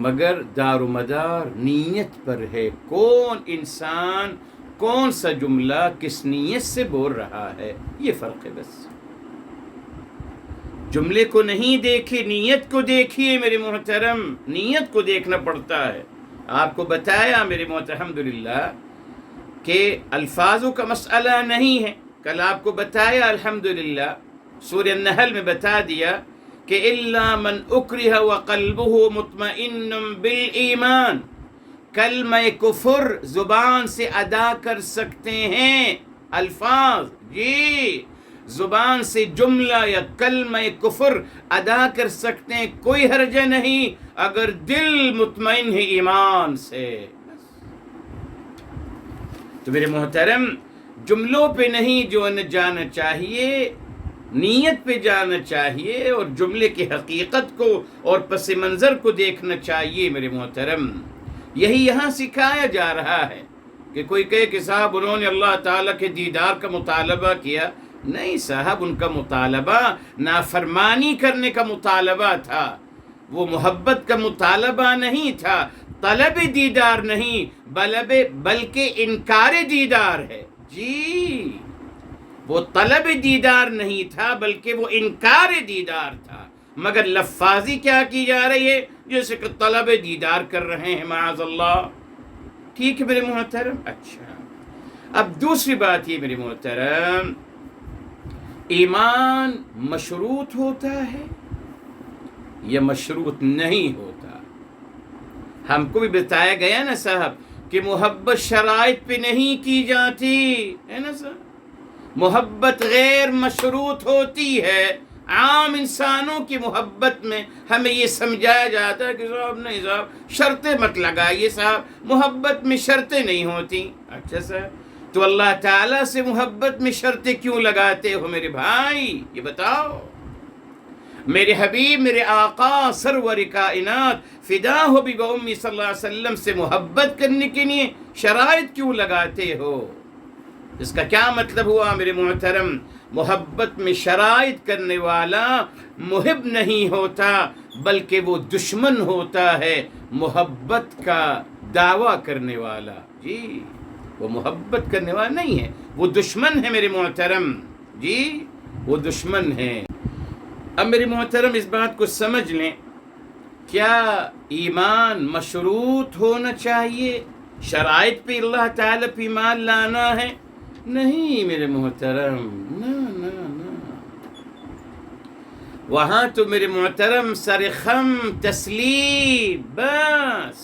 مگر دار و مدار نیت پر ہے. کون انسان کون سا جملہ کس نیت سے بول رہا ہے، یہ فرق ہے. بس جملے کو نہیں دیکھے، نیت کو دیکھیے میرے محترم. نیت کو دیکھنا پڑتا ہے. آپ کو بتایا میرے محترم الحمدللہ کہ الفاظوں کا مسئلہ نہیں ہے. کل آپ کو بتایا الحمدللہ، سورہ النحل میں بتا دیا کہ الا من اکرہ وقلبہ مطمئن بالایمان. کلمہ کفر زبان سے ادا کر سکتے ہیں الفاظ، جی زبان سے جملہ یا کلمہ کفر ادا کر سکتے ہیں، کوئی حرج نہیں اگر دل مطمئن ہے ایمان سے. تو میرے محترم، جملوں پہ نہیں جو جانا چاہیے، نیت پہ جانا چاہیے اور جملے کی حقیقت کو اور پس منظر کو دیکھنا چاہیے میرے محترم. یہی یہاں سکھایا جا رہا ہے کہ کوئی کہے کہ صاحب انہوں نے اللہ تعالیٰ کے دیدار کا مطالبہ کیا. نہیں صاحب، ان کا مطالبہ نافرمانی کرنے کا مطالبہ تھا، وہ محبت کا مطالبہ نہیں تھا. طلب دیدار نہیں بلکہ انکار دیدار ہے. جی وہ طلب دیدار نہیں تھا بلکہ وہ انکار دیدار تھا. مگر لفاظی کیا کی جا رہی ہے؟ جیسے کہ طلب دیدار کر رہے ہیں معاذ اللہ. ٹھیک ہے میرے محترم. اچھا، اب دوسری بات یہ میرے محترم، ایمان مشروط ہوتا ہے یا مشروط نہیں ہوتا؟ ہم کو بھی بتایا گیا نا صاحب کہ محبت شرائط پہ نہیں کی جاتی ہے نا صاحب. محبت غیر مشروط ہوتی ہے. عام انسانوں کی محبت میں ہمیں یہ سمجھایا جاتا ہے کہ صاحب نہیں صاحب شرطیں مت لگائیے صاحب، محبت میں شرطیں نہیں ہوتی. اچھا صاحب، تو اللہ تعالیٰ سے محبت میں شرطیں کیوں لگاتے ہو میرے بھائی؟ یہ بتاؤ. میرے حبیب، میرے آقا سرور کائنات فدا ہو بھی امی صلی اللہ علیہ وسلم سے محبت کرنے کے لیے شرائط کیوں لگاتے ہو؟ اس کا کیا مطلب ہوا میرے محترم؟ محبت میں شرائط کرنے والا محب نہیں ہوتا بلکہ وہ دشمن ہوتا ہے محبت کا دعویٰ کرنے والا. جی وہ محبت کرنے والا نہیں ہے، وہ دشمن ہے میرے محترم. جی وہ دشمن ہے. اب میرے محترم اس بات کو سمجھ لیں، کیا ایمان مشروط ہونا چاہیے؟ شرائط پہ اللہ تعالیٰ پہ ایمان لانا ہے؟ نہیں میرے محترم، نہ نہ نہ. وہاں تو میرے محترم سرخم تسلیم، بس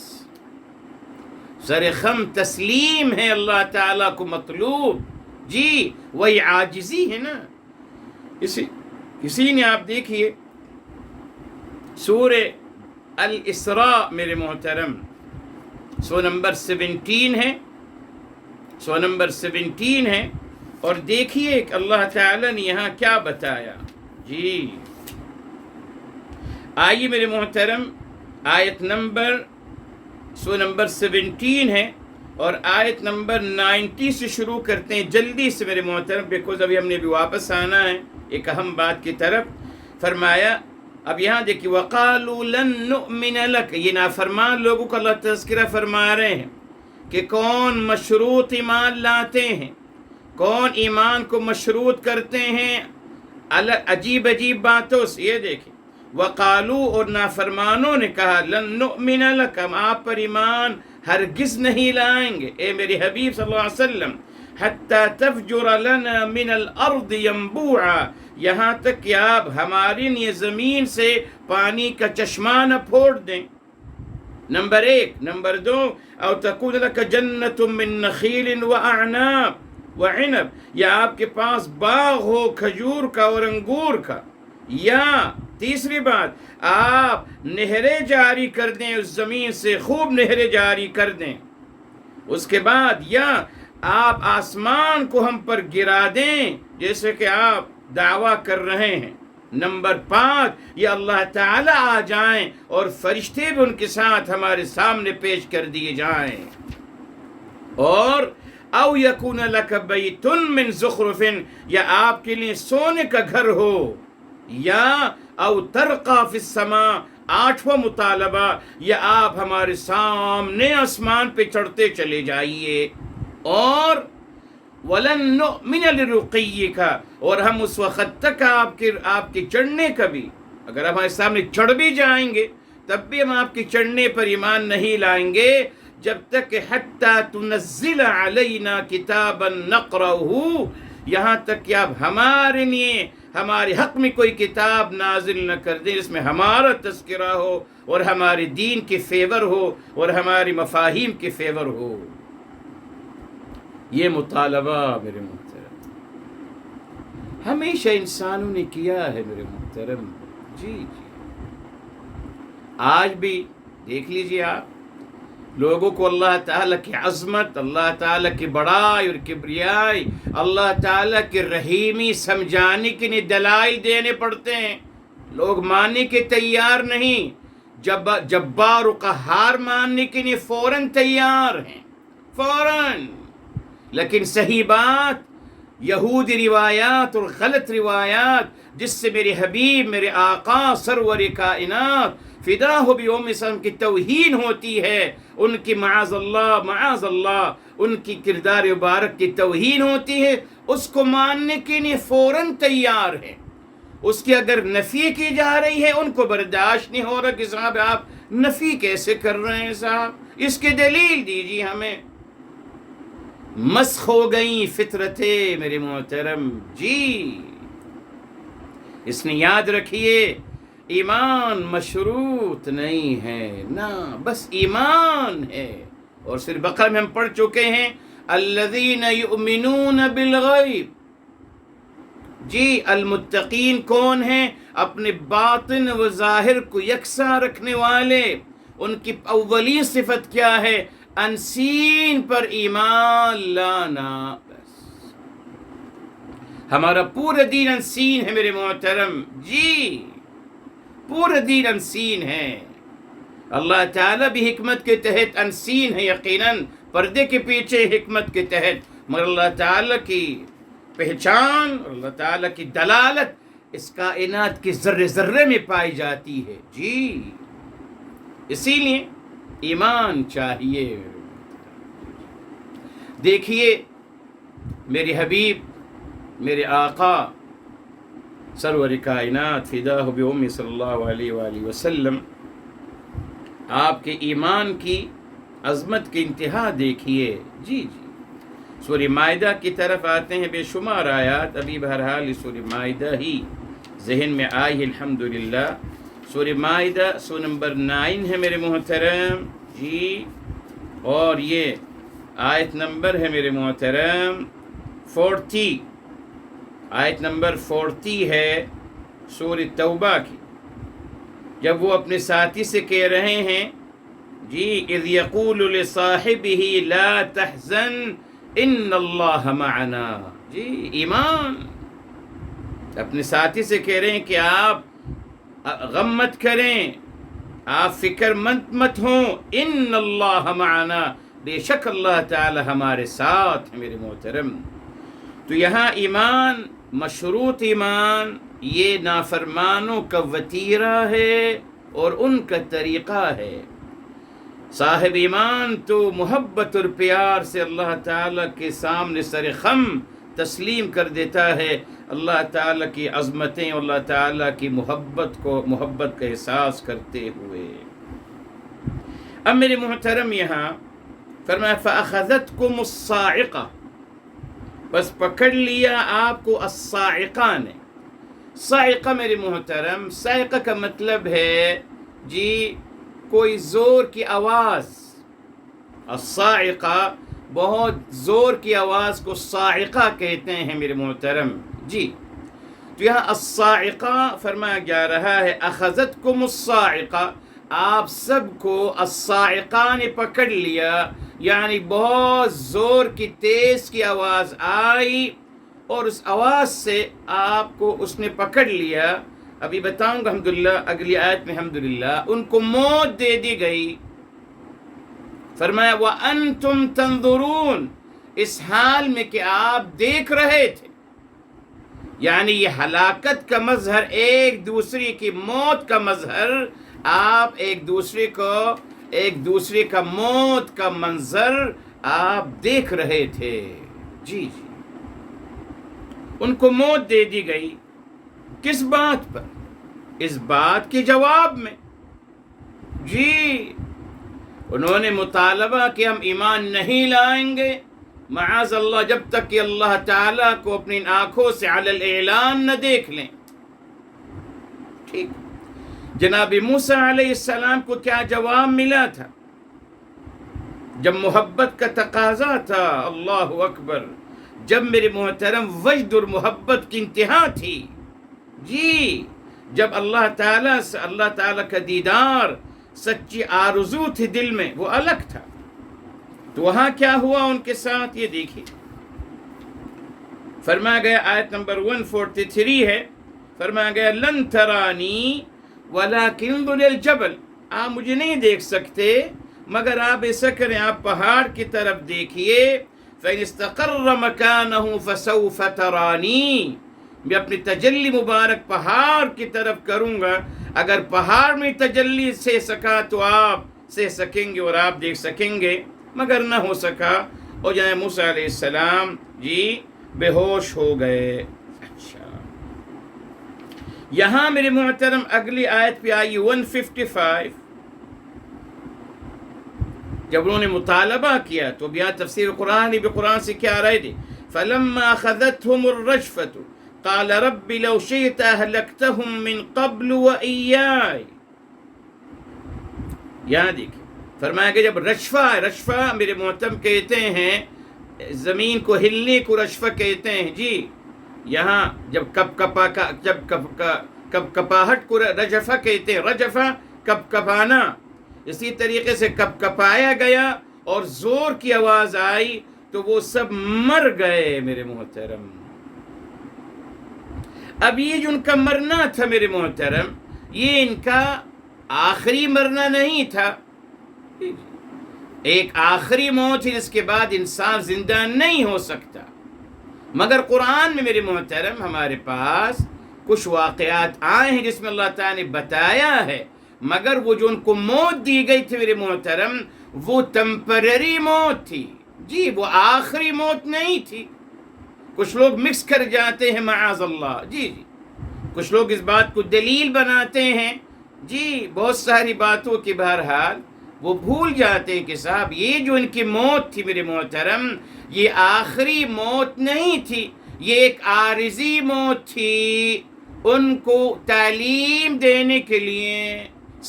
سرخم تسلیم ہے اللہ تعالیٰ کو مطلوب. جی وہی عاجزی ہے نا. اسی نے آپ دیکھیے سورہ الاسراء میرے محترم، سو نمبر 17 ہے، سو نمبر 17 ہے. اور دیکھیے کہ اللہ تعالیٰ نے یہاں کیا بتایا. جی آئیے میرے محترم، آیت نمبر سو نمبر 17 ہے اور آیت نمبر 90 سے شروع کرتے ہیں جلدی سے میرے محترم، بیکوز ابھی ہم نے بھی واپس آنا ہے ایک اہم بات کی طرف. فرمایا اب یہاں دیکھیے وَقَالُوا لَن نُؤْمِنَ لَكَ، یہ نافرمان لوگوں کا اللہ تذکرہ فرما رہے ہیں کہ کون مشروط ایمان لاتے ہیں، کون ایمان کو مشروط کرتے ہیں عجیب عجیب باتوں سے. یہ دیکھیں وَقَالُوا، اور نافرمانوں نے کہا لَن نُؤْمِنَ لَكَ، ہم آپ پر ایمان ہرگز نہیں لائیں گے اے میرے حبیب صلی اللہ علیہ وسلم، حَتَّى تَفْجُرَ لَنَا مِنَ الْأَرْضِ يَنبُوعًا، یہاں تک کہ آپ ہماری لیے زمین سے پانی کا چشمہ نہ پھوڑ دیں. نمبر 1. نمبر 2 او تکون لک جنت من نخیل واعناب وعنب، یا آپ کے پاس باغ ہو کھجور کا اور انگور کا. یا تیسری بات، آپ نہریں جاری کر دیں اس زمین سے، خوب نہریں جاری کر دیں. اس کے بعد یا آپ آسمان کو ہم پر گرا دیں جیسے کہ آپ دعویٰ کر رہے ہیں۔ نمبر 5، یا اللہ تعالی آ جائیں اور فرشتے بھی ان کے ساتھ ہمارے سامنے پیش کر دیے جائیں۔ اور او یکون لک بیت من زخرف، یا آپ کے لیے سونے کا گھر ہو، یا او ترقی فی السماء، 8واں مطالبہ، یا آپ ہمارے سامنے آسمان پہ چڑھتے چلے جائیے۔ اور وَلَن نُؤْمِنَ لِرُقِيِّكَ، اور ہم اس وقت تک آپ کے چڑھنے کا بھی، اگر ہمارے سامنے چڑھ بھی جائیں گے تب بھی ہم آپ کے چڑھنے پر ایمان نہیں لائیں گے جب تک کہ حَتَّى تُنَزِّلَ عَلَيْنَا كِتَابًا نَقْرَؤُهُ، یہاں تک کہ آپ ہمارے لیے ہمارے حق میں کوئی کتاب نازل نہ کر دیں جس میں ہمارا تذکرہ ہو اور ہمارے دین کے فیور ہو اور ہماری مفاہیم کے فیور ہو۔ یہ مطالبہ میرے محترم ہمیشہ انسانوں نے کیا ہے میرے محترم۔ جی جی، آج بھی دیکھ لیجیے آپ، لوگوں کو اللہ تعالیٰ کی عظمت، اللہ تعالیٰ کی بڑائی اور کبریائی، اللہ تعالیٰ کی رحیمی سمجھانے کے لیے دلائل دینے پڑتے ہیں، لوگ ماننے کے تیار نہیں، جبار و قہار ماننے کے لیے فوراً تیار ہیں، فوراً۔ لیکن صحیح بات، یہودی روایات اور غلط روایات جس سے میرے حبیب، میرے آقا سرور کائنات فدا ہو بھی ام سلم کی توہین ہوتی ہے، ان کی معاذ اللہ ان کی کردار مبارک کی توہین ہوتی ہے، اس کو ماننے کے لیے فوراً تیار ہے۔ اس کی اگر نفی کی جا رہی ہے ان کو برداشت نہیں ہو رہا کہ صاحب آپ نفی کیسے کر رہے ہیں، صاحب اس کی دلیل دیجیے ہمیں۔ مسخ ہو گئیں فطرتیں میرے محترم۔ جی، اس نے یاد رکھیے، ایمان مشروط نہیں ہے، نہ بس ایمان ہے۔ اور صرف بقرہ میں ہم پڑھ چکے ہیں الذین یؤمنون بالغیب۔ جی، المتقین کون ہیں؟ اپنے باطن و ظاہر کو یکساں رکھنے والے۔ ان کی اولین صفت کیا ہے؟ انسین پر ایمان لانا۔ بس ہمارا پورا دین انسین ہے میرے محترم۔ جی، پورا دین انسین ہے۔ اللہ تعالیٰ بھی حکمت کے تحت انسین ہے، یقیناً پردے کے پیچھے حکمت کے تحت، مگر اللہ تعالیٰ کی پہچان اور اللہ تعالیٰ کی دلالت اس کائنات کے ذرے ذرے میں پائی جاتی ہے۔ جی، اسی لیے ایمان چاہیے۔ دیکھیے میرے حبیب، میرے آقا سرور کائنات فدا ہو بأمی صلی اللہ علیہ وآلہ وسلم، آپ کے ایمان کی عظمت کی انتہا دیکھیے۔ جی جی، سورہ مائدہ کی طرف آتے ہیں، بے شمار آیات، ابھی بہرحال سورہ مائدہ ہی ذہن میں آئی، الحمدللہ۔ سورہ مائدہ سورہ نمبر 9 ہے میرے محترم۔ جی، اور یہ آیت نمبر ہے میرے محترم 40، آیت نمبر 40 ہے سورہ توبہ کی، جب وہ اپنے ساتھی سے کہہ رہے ہیں، جی، اذ یقول لصاحبہ لا تحزن ان اللہ معنا۔ جی، ایمان، اپنے ساتھی سے کہہ رہے ہیں کہ آپ غم مت کریں، آپ فکر مند مت ہوں، ان اللہ معنا، بے شک اللہ تعالی ہمارے ساتھ ہے میرے محترم۔ تو یہاں ایمان، مشروط ایمان، یہ نافرمانوں کا وتیرہ ہے اور ان کا طریقہ ہے۔ صاحب ایمان تو محبت اور پیار سے اللہ تعالیٰ کے سامنے سر خم تسلیم کر دیتا ہے، اللہ تعالیٰ کی عظمتیں، اللہ تعالیٰ کی محبت کا احساس کرتے ہوئے۔ اب میرے محترم یہاں فرمایا فَأَخَذَتْكُمُ الصَّاعِقَةُ، بس پکڑ لیا آپ کو الصاعقہ نے۔ صاعقہ میرے محترم، صاعقہ کا مطلب ہے جی کوئی زور کی آواز، الصاعقہ بہت زور کی آواز کو صاعقہ کہتے ہیں میرے محترم۔ جی، تو یہاں الصاعقہ فرمایا جا رہا ہے اخذتکم الصاعقہ، آپ سب کو الصاعقہ نے پکڑ لیا، یعنی بہت زور کی تیز کی آواز آئی اور اس آواز سے آپ کو اس نے پکڑ لیا. ابھی بتاؤں گا الحمدللہ اگلی آیت میں. الحمدللہ ان کو موت دے دی گئی. فرمایا وَأَنْتُمْ تَنْظُرُونَ، اس حال میں کہ آپ دیکھ رہے تھے. یعنی یہ ہلاکت کا مظہر، ایک دوسرے کی موت کا مظہر، آپ ایک دوسرے کا موت کا منظر آپ دیکھ رہے تھے. جی ان کو موت دے دی گئی. کس بات پر؟ اس بات کے جواب میں. جی انہوں نے مطالبہ کہ ہم ایمان نہیں لائیں گے معاذ اللہ جب تک کہ اللہ تعالیٰ کو اپنی آنکھوں سے علی الاعلان نہ دیکھ لیں. ٹھیک. جناب موسیٰ علیہ السلام کو کیا جواب ملا تھا جب محبت کا تقاضا تھا؟ اللہ اکبر. جب میرے محترم وجد اور محبت کی انتہا تھی. جی جب اللہ تعالیٰ کا دیدار سچی آرزو تھی دل میں، وہ الگ تھا. تو وہاں کیا ہوا ان کے ساتھ یہ دیکھیے. فرمایا گیا آیت نمبر 143 ہے. فرمایا گیا لن ترانی ولکن انظر الجبل، آپ مجھے نہیں دیکھ سکتے مگر آپ ایسا کریں، آپ پہاڑ کی طرف دیکھیے. فإن استقر مكانه فسوف ترانی، میں اپنی تجلی مبارک پہاڑ کی طرف کروں گا. اگر پہاڑ میں تجلی سے سکا تو آپ سے سکیں گے اور آپ دیکھ سکیں گے، مگر نہ ہو سکا. اور جناب موسیٰ علیہ السلام جی بے ہوش ہو گئے. اچھا یہاں میرے محترم اگلی آیت پہ آئی 155. جب انہوں نے مطالبہ کیا تو بیا تفسیر قرآن سے کیا رائے دی. فلما اخذتهم الرجفة قال رب لو شئت اهلكتهم من قبل وإياي. یہاں دیکھیں فرمایا کہ جب رجفہ میرے محترم کہتے ہیں زمین کو ہلنے کو رجفہ کہتے ہیں. جی یہاں جب کپاہٹ کو رجفہ کہتے ہیں. رجفہ کپانا، اسی طریقے سے کپایا گیا اور زور کی آواز آئی تو وہ سب مر گئے میرے محترم. اب یہ جو ان کا مرنا تھا میرے محترم، یہ ان کا آخری مرنا نہیں تھا. ایک آخری موت ہے جس کے بعد انسان زندہ نہیں ہو سکتا. مگر قرآن میں میرے محترم ہمارے پاس کچھ واقعات آئے ہیں جس میں اللہ تعالیٰ نے بتایا ہے. مگر وہ جو ان کو موت دی گئی تھی میرے محترم، وہ ٹیمپرری موت تھی. جی وہ آخری موت نہیں تھی. کچھ لوگ مکس کر جاتے ہیں معاذ اللہ. جی کچھ لوگ اس بات کو دلیل بناتے ہیں. جی بہت ساری باتوں کی بہرحال وہ بھول جاتے ہیں کہ صاحب یہ جو ان کی موت تھی میرے محترم، یہ آخری موت نہیں تھی، یہ ایک عارضی موت تھی. ان کو تعلیم دینے کے لیے،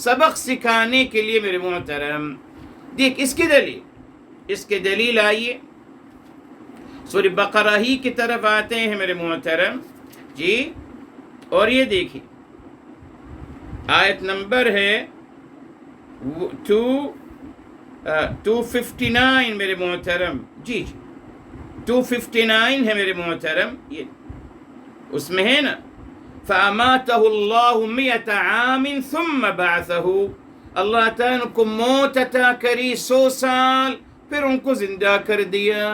سبق سکھانے کے لیے میرے محترم. دیکھ اس کی دلیل آئیے سورہ بقرہ ہی کی طرف آتے ہیں میرے محترم. جی اور یہ دیکھیے آیت نمبر ہے 259 میرے محترم. جی 259 ہے میرے محترم. یہ اس میں ہے نا فَأَمَاتَهُ اللَّهُ 100 عَامٍ ثُمَّ بَعَثَهُ، اللہ تعالیٰ ان کو موت عطا کری 100 سال پھر ان کو زندہ کر دیا.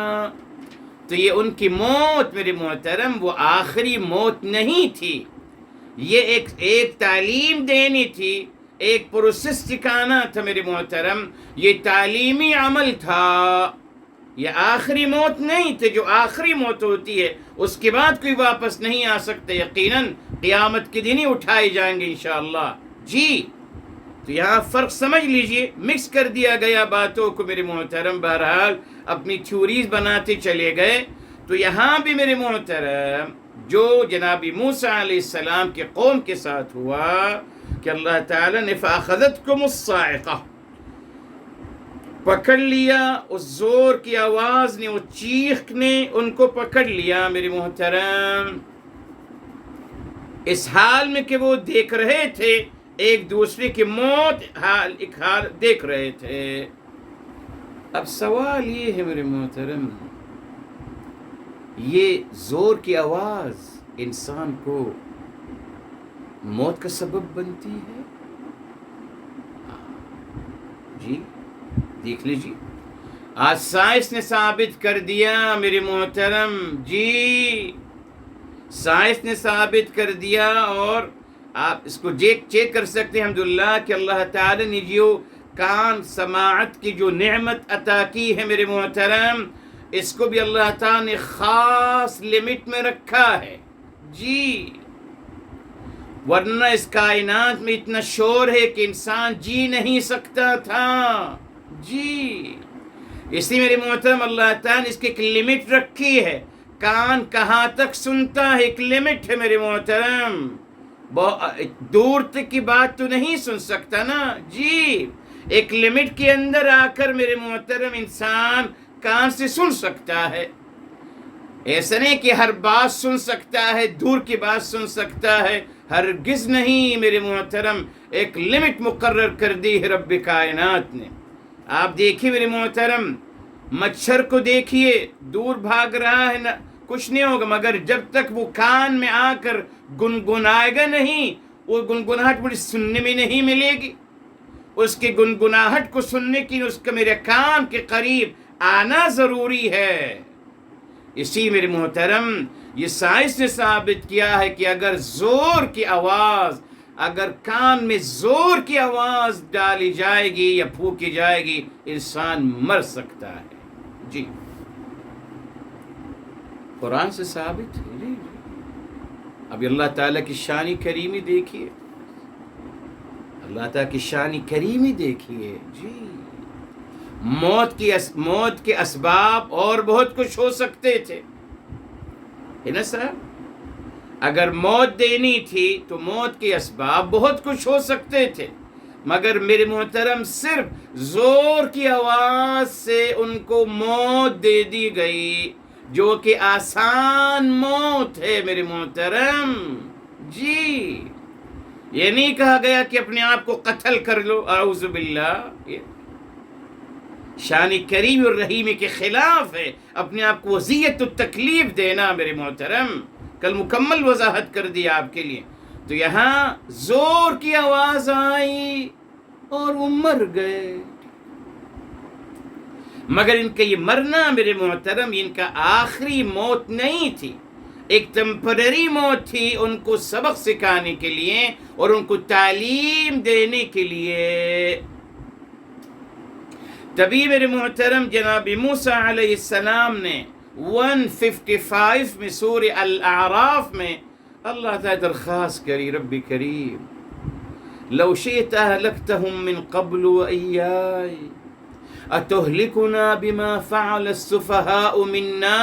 تو یہ ان کی موت میرے محترم وہ آخری موت نہیں تھی، یہ ایک تعلیم دینی تھی، ایک پروسیس سکھانا تھا میرے محترم. یہ تعلیمی عمل تھا، یہ آخری موت نہیں تھی. جو آخری موت ہوتی ہے اس کے بعد کوئی واپس نہیں آ سکتا، یقیناً قیامت کے دن ہی اٹھائے جائیں گے انشاءاللہ. جی تو یہاں فرق سمجھ لیجئے، مکس کر دیا گیا باتوں کو میرے محترم. بہرحال اپنی تھیوریز بناتے چلے گئے. تو یہاں بھی میرے محترم جو جناب موسیٰ علیہ السلام کے قوم کے ساتھ ہوا کہ اللہ تعالیٰ نے فَأَخَذَتْكُمُ الصَّاعِقَةُ، پکڑ لیا، اس زور کی آواز نے، وہ چیخ نے ان کو پکڑ لیا میرے محترم. اس حال میں کہ وہ دیکھ رہے تھے ایک دوسرے کی موت، ایک حال دیکھ رہے تھے. اب سوال یہ ہے میرے محترم، یہ زور کی آواز انسان کو موت کا سبب بنتی ہے؟ جی دیکھ لیجیے، آج سائنس نے ثابت کر دیا میرے محترم، جی سائنس نے ثابت کر دیا، اور آپ اس کو چیک کر سکتے ہیں الحمدللہ کہ اللہ تعالی نے جو کان سماعت کی جو نعمت عطا کی ہے میرے محترم، اس کو بھی اللہ تعالی نے خاص لمٹ میں رکھا ہے، جی ورنہ اس کائنات میں اتنا شور ہے کہ انسان جی نہیں سکتا تھا، جی اس لیے میرے محترم اللہ تعالی نے اس کی ایک لمٹ رکھی ہے، کان کہاں تک سنتا ہے، ایک لمٹ ہے میرے محترم، دور تک کی بات تو نہیں سن سکتا نا، جی ایک لمٹ کے اندر آ کر میرے محترم انسان کان سے سن سکتا ہے، ایسا نہیں کہ ہر بات سن سکتا ہے، دور کی بات سن سکتا ہے، ہرگز نہیں میرے محترم، ایک لمٹ مقرر کر دی ہے رب کائنات نے۔ آپ دیکھیے میرے محترم، مچھر کو دیکھیے، دور بھاگ رہا ہے، کچھ نہیں ہوگا، مگر جب تک وہ کان میں آ کر گنگنائے گا نہیں، وہ گنگناہٹ مجھے سننے میں نہیں ملے گی، اس کی گنگناہٹ کو سننے کی اس کا میرے کان کے قریب آنا ضروری ہے۔ اسی میرے محترم یہ سائنس نے ثابت کیا ہے کہ اگر زور کی آواز، اگر کان میں زور کی آواز ڈالی جائے گی یا پھونکی جائے گی، انسان مر سکتا ہے، جی قرآن سے ثابت ہے، جی ابھی اللہ تعالیٰ کی شان کریمی دیکھیے، اللہ تعالیٰ کی شان کریمی دیکھیے، جی موت کے اسباب اور بہت کچھ ہو سکتے تھے، ہے نا صاحب؟ اگر موت دینی تھی تو موت کے اسباب بہت کچھ ہو سکتے تھے، مگر میرے محترم صرف زور کی آواز سے ان کو موت دے دی گئی، جو کہ آسان موت ہے میرے محترم، جی یہ نہیں کہا گیا کہ اپنے آپ کو قتل کر لو، اعوذ باللہ، شان کریم اور رحیم کے خلاف ہے اپنے آپ کو اذیت و تکلیف دینا میرے محترم، کل مکمل وضاحت کر دی آپ کے لیے۔ تو یہاں زور کی آواز آئی اور وہ مر گئے، مگر ان کا یہ مرنا میرے محترم ان کا آخری موت نہیں تھی، ایک ٹیمپرری موت تھی، ان کو سبق سکھانے کے لیے اور ان کو تعلیم دینے کے لیے۔ تبھی میرے محترم جناب موسیٰ علیہ السلام نے 155 میں سورہ الاعراف میں اللہ تعالی درخواست کری، رب کریم لو شئت اہلکتہم من قبل وإیائی اتہلکنا بما فعل السفہاء منا،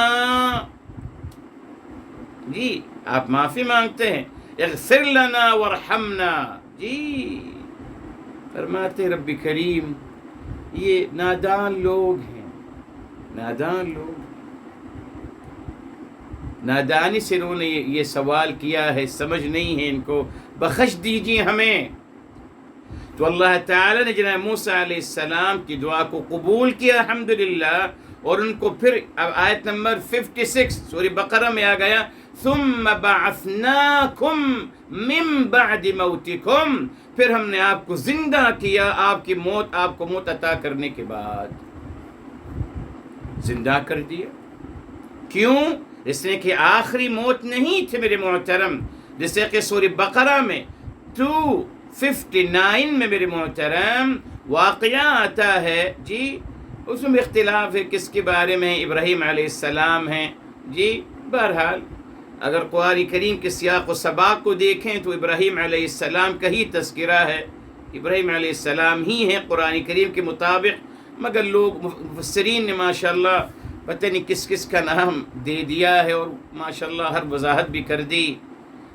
جی آپ معافی مانگتے ہیں، اغفر لنا وارحمنا، جی فرماتے رب کریم یہ نادان لوگ ہیں، نادان لوگ، نادانی سے انہوں نے یہ سوال کیا ہے، سمجھ نہیں ہے ان کو، بخش دیجیے ہمیں۔ تو اللہ تعالی نے جناب موسیٰ علیہ السلام کی دعا کو قبول کیا الحمدللہ، اور ان کو پھر اب آیت نمبر 56 سورہ بقرہ میں آ گیا، ثم بعثناکم من بعد موتکم، پھر ہم نے آپ کو زندہ کیا آپ کو موت عطا کرنے کے بعد زندہ کر دیا۔ کیوں؟ اس لیے کہ آخری موت نہیں تھے میرے محترم، جیسے کہ سورہ بقرہ میں 259 میں میرے محترم واقعہ آتا ہے، جی اس میں اختلاف ہے کس کے بارے میں، ابراہیم علیہ السلام ہیں، جی بہرحال اگر قرآن کریم کے سیاق و سباق کو دیکھیں تو ابراہیم علیہ السلام کا ہی تذکرہ ہے، ابراہیم علیہ السلام ہی ہیں قرآن کریم کے مطابق، مگر لوگ مفسرین نے ماشاءاللہ پتہ نہیں کس کس کا نام دے دیا ہے اور ماشاءاللہ ہر وضاحت بھی کر دی۔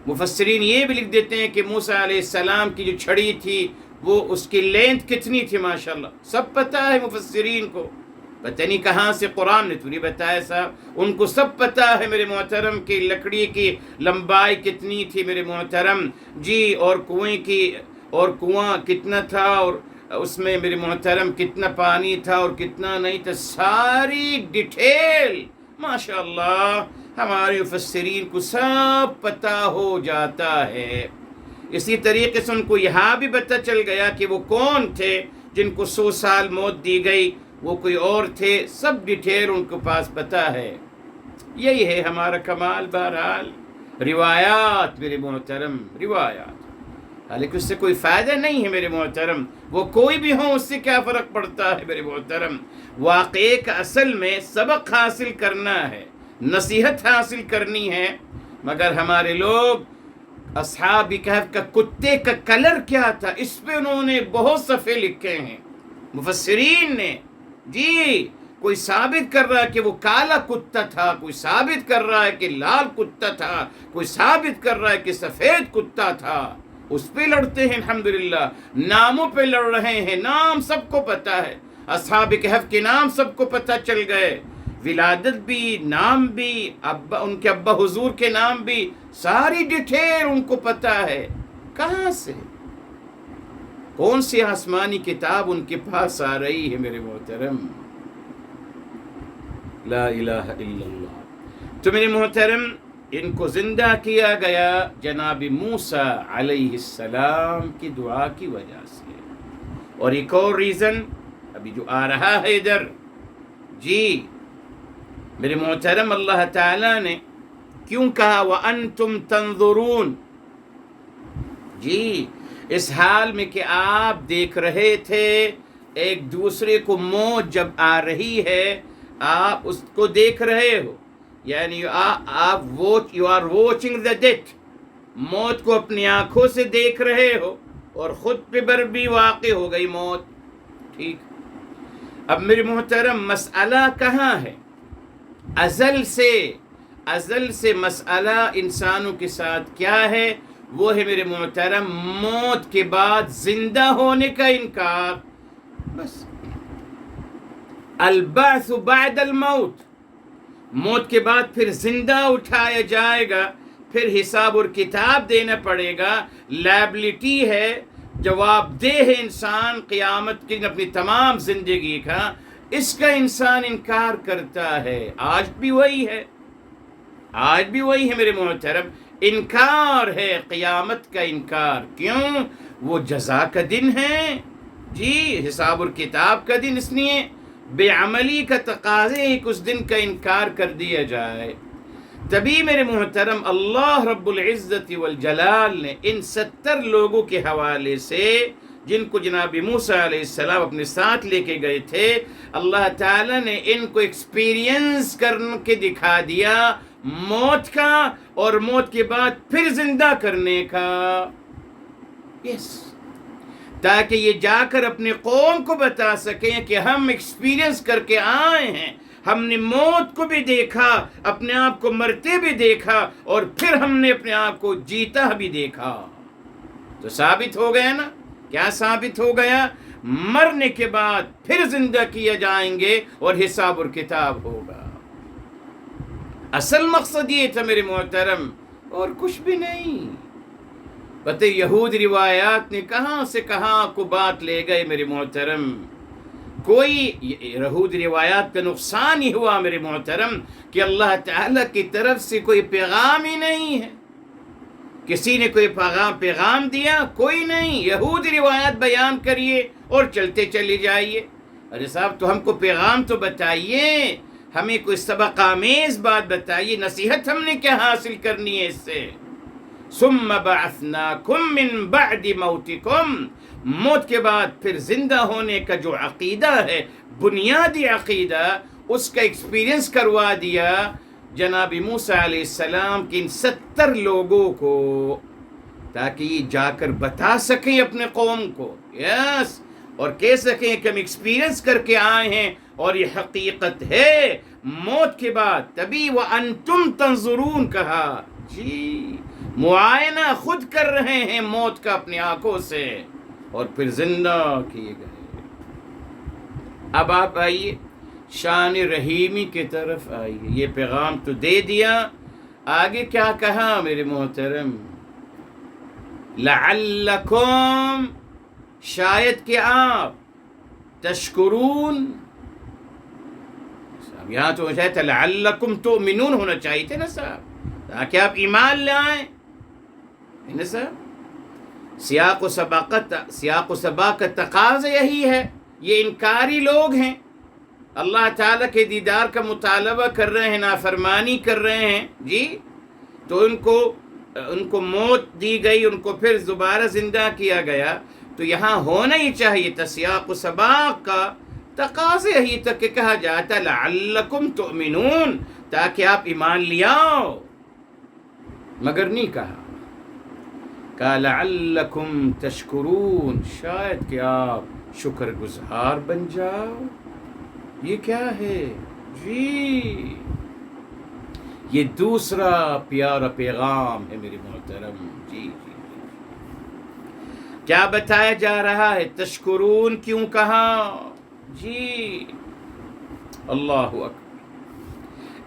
مفسرین یہ بھی لکھ دیتے ہیں کہ موسیٰ علیہ السلام کی جو چھڑی تھی وہ اس کی لینتھ کتنی تھی، ماشاءاللہ سب پتہ ہے مفسرین کو، پتہ نہیں کہاں سے قرآن نے تو نہیں بتایا صاحب، ان کو سب پتہ ہے میرے محترم کی لکڑی کی لمبائی کتنی تھی میرے محترم، جی اور کنویں کی، اور کنواں کتنا تھا، اور اس میں میرے محترم کتنا پانی تھا اور کتنا نہیں تھا، ساری ڈیٹیل ماشاء اللہ ہمارے مفسرین کو سب پتہ ہو جاتا ہے۔ اسی طریقے سے ان کو یہاں بھی پتہ چل گیا کہ وہ کون تھے جن کو 100 سال موت دی گئی، وہ کوئی اور تھے، سب ڈیٹیل ان کے پاس پتہ ہے۔ یہی ہے ہمارا کمال۔ بہرحال روایات میرے محترم، روایات، حالانکہ اس سے کوئی فائدہ نہیں ہے میرے محترم، وہ کوئی بھی ہوں اس سے کیا فرق پڑتا ہے میرے محترم۔ واقعے کا اصل میں سبق حاصل کرنا ہے، نصیحت حاصل کرنی ہے، مگر ہمارے لوگ اصحاب کہف کا کتے کا کلر کیا تھا اس پہ انہوں نے بہت صفحے لکھے ہیں مفسرین نے۔ جی، کوئی ثابت کر رہا ہے کہ وہ کالا کتا تھا، کوئی ثابت کر رہا ہے کہ لال کتا تھا، کوئی ثابت کر رہا ہے کہ سفید کتا تھا، اس پہ لڑتے ہیں الحمدللہ، ناموں پہ لڑ رہے ہیں، نام سب کو پتہ ہے، اصحاب کہف کے نام سب کو پتہ چل گئے، ولادت بھی، نام بھی، ابا ان کے ابا حضور کے نام بھی، ساری ڈیٹیل ان کو پتہ ہے۔ کہاں سے، کون سی آسمانی کتاب ان کے پاس آ رہی ہے میرے محترم؟ لا الہ الا اللہ۔ تو میرے محترم ان کو زندہ کیا گیا جناب موسیٰ علیہ السلام کی دعا کی وجہ سے۔ اور ایک اور ریزن ابھی جو آ رہا ہے ادھر، جی میرے محترم اللہ تعالیٰ نے کیوں کہا وَأَنْتُمْ تَنظُرُونَ؟ جی اس حال میں کہ آپ دیکھ رہے تھے ایک دوسرے کو موت جب آ رہی ہے، آپ اس کو دیکھ رہے ہو، یعنی آپ you are watching the death, موت کو اپنی آنکھوں سے دیکھ رہے ہو اور خود پہ بر بھی واقع ہو گئی موت۔ ٹھیک، اب میرے محترم مسئلہ کہاں ہے؟ ازل سے مسئلہ انسانوں کے ساتھ کیا ہے؟ وہ ہے میرے محترم موت کے بعد زندہ ہونے کا انکار۔ بس البعث بعد الموت، موت کے بعد پھر زندہ اٹھایا جائے گا، پھر حساب اور کتاب دینا پڑے گا، لائبلٹی ہے، جواب دہ ہے انسان قیامت کی اپنی تمام زندگی کا، اس کا انسان انکار کرتا ہے۔ آج بھی وہی ہے، آج بھی وہی ہے میرے محترم، انکار ہے قیامت کا انکار۔ کیوں؟ وہ جزا کا دن ہے، جی حساب اور کتاب کا دن، اس لیے بے عملی کا تقاضے ایک اس دن کا انکار کر دیا جائے۔ تبھی میرے محترم اللہ رب العزت والجلال نے ان 70 لوگوں کے حوالے سے جن کو جناب موسیٰ علیہ السلام اپنے ساتھ لے کے گئے تھے، اللہ تعالیٰ نے ان کو ایکسپیرینس کر کے دکھا دیا موت کا، اور موت کے بعد پھر زندہ کرنے کا، یس، تاکہ یہ جا کر اپنے قوم کو بتا سکیں کہ ہم ایکسپیرینس کر کے آئے ہیں، ہم نے موت کو بھی دیکھا، اپنے آپ کو مرتے بھی دیکھا، اور پھر ہم نے اپنے آپ کو جیتا بھی دیکھا۔ تو ثابت ہو گیا نا؟ کیا ثابت ہو گیا؟ مرنے کے بعد پھر زندہ کیے جائیں گے اور حساب اور کتاب ہوگا۔ اصل مقصد یہ تھا میرے محترم، اور کچھ بھی نہیں۔ پتہ یہود روایات نے کہاں سے کہاں کو بات لے گئے میرے محترم۔ کوئی یہود روایات کا نقصان ہی ہوا میرے محترم کہ اللہ تعالیٰ کی طرف سے کوئی پیغام ہی نہیں ہے۔ کسی نے کوئی پیغام دیا؟ کوئی نہیں۔ یہود روایات بیان کریے اور چلتے چلے جائیے۔ ارے صاحب تو ہم کو پیغام تو بتائیے، ہمیں کوئی سبق آمیز بات بتائیے، نصیحت ہم نے کیا حاصل کرنی ہے اس سے؟ ثم بعثناکم من بعد موتکم، موت کے بعد پھر زندہ ہونے کا جو عقیدہ ہے، بنیادی عقیدہ، اس کا ایکسپیرینس کروا دیا جناب موسیٰ علیہ السلام کے ان 70 لوگوں کو، تاکہ یہ جا کر بتا سکیں اپنے قوم کو، یس، اور کہہ سکیں کہ ہم ایکسپیرینس کر کے آئے ہیں اور یہ حقیقت ہے موت کے بعد۔ تبھی وَأَنْتُمْ تَنْظُرُونَ کہا، جی معائنہ خود کر رہے ہیں موت کا اپنی آنکھوں سے، اور پھر زندہ کیے گئے۔ اب آپ آئیے شان رحیمی کی طرف آئیے، یہ پیغام تو دے دیا، آگے کیا کہا میرے محترم؟ لعلکم شاید کہ آپ تشکرون، یہاں تو ہے لعلکم تؤمنون ہونا چاہیے تھے نا صاحب، تاکہ آپ ایمان لائیں نا صاحب۔ سیاق و سباق کا تقاضا یہی ہے، یہ انکاری لوگ ہیں، اللہ تعالیٰ کے دیدار کا مطالبہ کر رہے ہیں، نافرمانی کر رہے ہیں جی، تو ان کو موت دی گئی، ان کو پھر دوبارہ زندہ کیا گیا، تو یہاں ہونا ہی چاہیے تھا سیاق و سباق کا تقاضے یہی تک کہ کہا جاتا لعلکم تؤمنون، تاکہ آپ ایمان لیاؤ، مگر نہیں کہا لعلکم تشکرون، شاید کہ آپ شکر گزار بن جاؤ۔ یہ کیا ہے جی؟ یہ دوسرا پیارا پیغام ہے میرے محترم جی۔ کیا بتایا جا رہا ہے؟ تشکرون کیوں کہا جی؟ اللہ اکبر،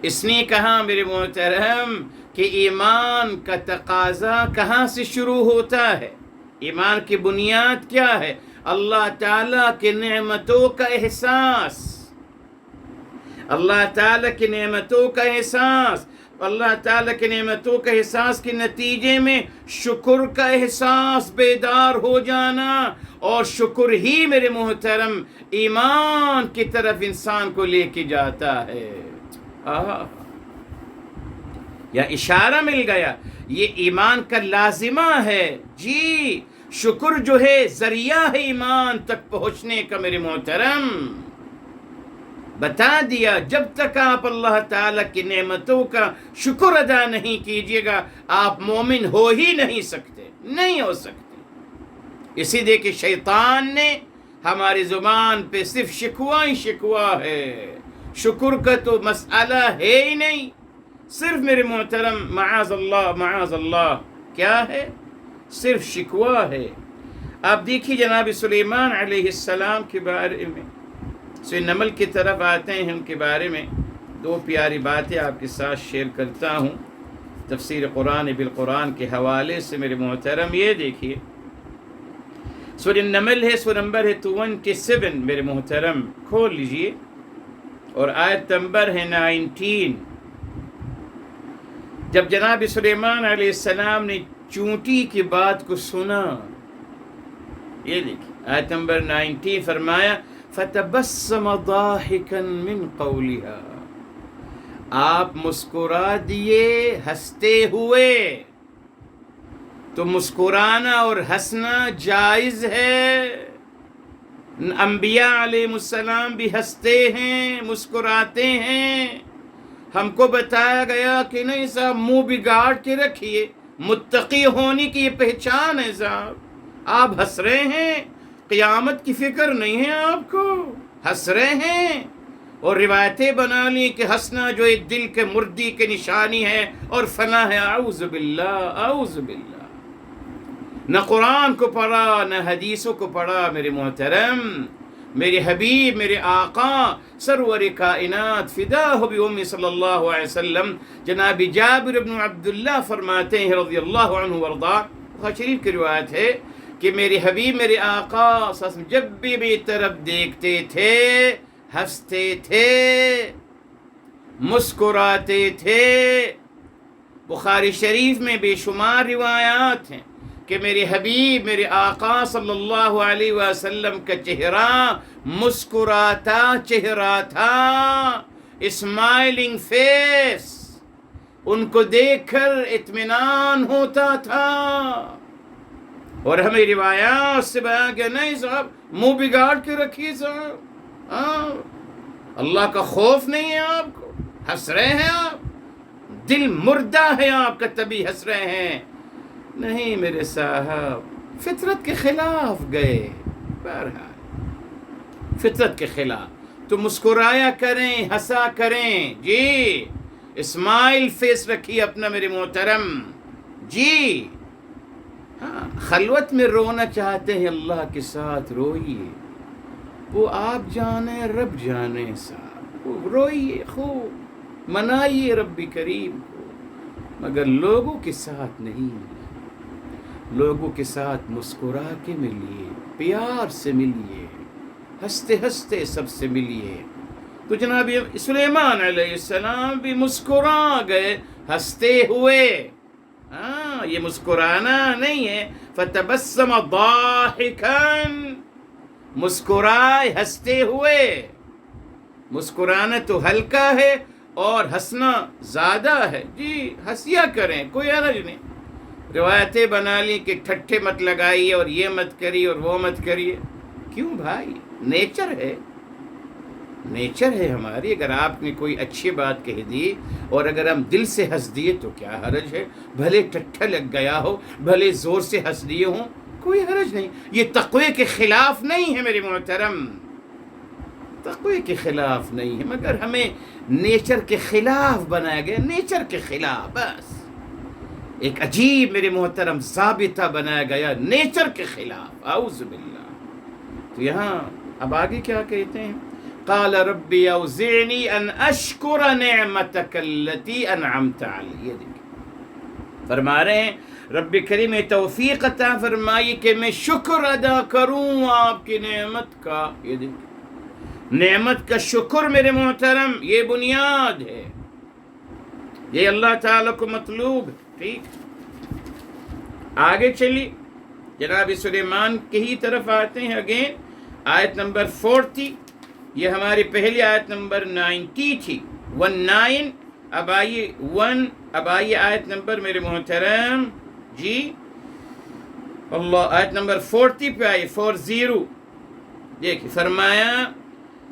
اس نے کہا میرے محترم کہ ایمان کا تقاضا کہاں سے شروع ہوتا ہے؟ ایمان کی بنیاد کیا ہے؟ اللہ تعالیٰ کی نعمتوں کا احساس، اللہ تعالیٰ کی نعمتوں کا احساس، اللہ تعالیٰ کی نعمتوں کے احساس کے نتیجے میں شکر کا احساس بیدار ہو جانا، اور شکر ہی میرے محترم ایمان کی طرف انسان کو لے کے جاتا ہے۔ یا اشارہ مل گیا، یہ ایمان کا لازمہ ہے جی۔ شکر جو ہے ذریعہ ہے ایمان تک پہنچنے کا میرے محترم، بتا دیا جب تک آپ اللہ تعالیٰ کی نعمتوں کا شکر ادا نہیں کیجیے گا آپ مومن ہو ہی نہیں سکتے، نہیں ہو سکتے۔ اسی لیے کہ شیطان نے ہماری زبان پہ صرف شکوہ ہی شکوہ ہے، شکر کا تو مسئلہ ہے ہی نہیں، صرف میرے محترم معاذ اللہ کیا ہے؟ صرف شکوہ ہے۔ آپ دیکھیے جناب سلیمان علیہ السلام کے بارے میں، سورہ نمل کی طرف آتے ہیں، ان کے بارے میں دو پیاری باتیں آپ کے ساتھ شیئر کرتا ہوں تفسیر قرآن بالقرآن کے حوالے سے میرے محترم۔ یہ دیکھیے سورہ نمل ہے، سورہ نمبر ہے 27 میرے محترم، کھول لیجئے، اور آیت نمبر ہے 19۔ جب جناب سلیمان علیہ السلام نے چونٹی کی بات کو سنا، یہ دیکھیے آیت نمبر 19، فرمایا فَتَبَسَّمَ ضَاحِكًا مِّن قَوْلِهَا، آپ مسکرا دیے ہنستے ہوئے۔ تو مسکرانا اور ہنسنا جائز ہے، انبیاء علیہ السلام بھی ہنستے ہیں، مسکراتے ہیں۔ ہم کو بتایا گیا کہ نہیں صاحب منہ بگاڑ کے رکھیے، متقی ہونے کی یہ پہچان ہے صاحب۔ آپ ہنس رہے ہیں، قیامت کی فکر نہیں ہے آپ کو، ہنس رہے ہیں، اور روایتیں بنا لی کہ ہنسنا جو ایک دل کے مردی کی نشانی ہے اور فنا ہے۔ اعوذ باللہ، اعوذ باللہ۔ نہ قرآن کو پڑھا نہ حدیثوں کو پڑھا میرے محترم۔ میرے حبیب، میرے آقا، سرور کائنات فداہ بأمی صلی اللہ علیہ وسلم، جناب جابر بن عبداللہ فرماتے ہیں رضی اللہ عنہ وارضاہ، بخاری شریف کی روایت ہے کہ میرے حبیب، میرے آقا صلی اللہ علیہ وسلم جب بھی میری طرف دیکھتے تھے ہنستے تھے، مسکراتے تھے۔ بخاری شریف میں بے شمار روایات ہیں کہ میرے حبیب، میرے آقا صلی اللہ علیہ وسلم کا چہرہ مسکراتا چہرہ تھا، اسمائلنگ فیس، ان کو دیکھ کر اطمینان ہوتا تھا۔ اور ہمیں روایات سے بیان کیا نہیں صاحب منہ بگاڑ کے رکھیے صاحب، اللہ کا خوف نہیں ہے آپ کو، ہنس رہے ہیں آپ، دل مردہ ہے آپ کا تبھی ہنس رہے ہیں۔ نہیں میرے صاحب، فطرت کے خلاف گئے، بہرحال فطرت کے خلاف تو مسکرایا کریں، ہنسا کریں جی، اسمائل فیس رکھیے اپنا میرے محترم جی۔ ہاں، خلوت میں رونا چاہتے ہیں اللہ کے ساتھ روئیے، وہ آپ جانے رب جانے صاحب، روئیے خوب، منائیے رب کریم کو، مگر لوگوں کے ساتھ نہیں، لوگوں کے ساتھ مسکرا کے ملیے، پیار سے ملیے، ہنستے ہنستے سب سے ملیے۔ تو جناب سلیمان علیہ السلام بھی مسکرا گئے ہنستے ہوئے۔ ہاں، یہ مسکرانا نہیں ہے، فتبسم ضاحکا، مسکرائے ہنستے ہوئے۔ مسکرانا تو ہلکا ہے اور ہنسنا زیادہ ہے، جی ہنسیا کریں، کوئی حرج نہیں۔ روایتیں بنا لی کہ ٹھٹھے مت لگائیے اور یہ مت کریے اور وہ مت کریے، کیوں بھائی؟ نیچر ہے، نیچر ہے ہماری۔ اگر آپ نے کوئی اچھی بات کہہ دی اور اگر ہم دل سے ہنس دیے تو کیا حرج ہے؟ بھلے ٹھٹھا لگ گیا ہو، بھلے زور سے ہنس دیے ہوں، کوئی حرج نہیں۔ یہ تقوی کے خلاف نہیں ہے میرے محترم، تقوی کے خلاف نہیں ہے، مگر ہمیں نیچر کے خلاف بنایا گیا، نیچر کے خلاف، بس ایک عجیب میرے محترم ضابطہ بنایا گیا نیچر کے خلاف، اعوذ باللہ۔ تو یہاں اب آگے کیا کہتے ہیں؟ قال ربی اوزعنی ان اشکر نعمتک التی انعمت علی، یہ دیکھیں فرما رہے ہیں رب کریم توفیق عطا فرمائی کہ میں شکر ادا کروں آپ کی نعمت کا۔ یہ دیکھیں نعمت کا شکر میرے محترم یہ بنیاد ہے، یہ اللہ تعالیٰ کو مطلوب ہے۔ ٹھیک، آگے چلی جناب سلیمان کی ہی طرف آتے ہیں، اگین آیت نمبر 40، یہ ہماری پہلی آیت نمبر 90 تھی، 19، اب آئیے آیت نمبر میرے محترم جی اللہ آیت نمبر 40 پہ آئیے، 40۔ دیکھیں فرمایا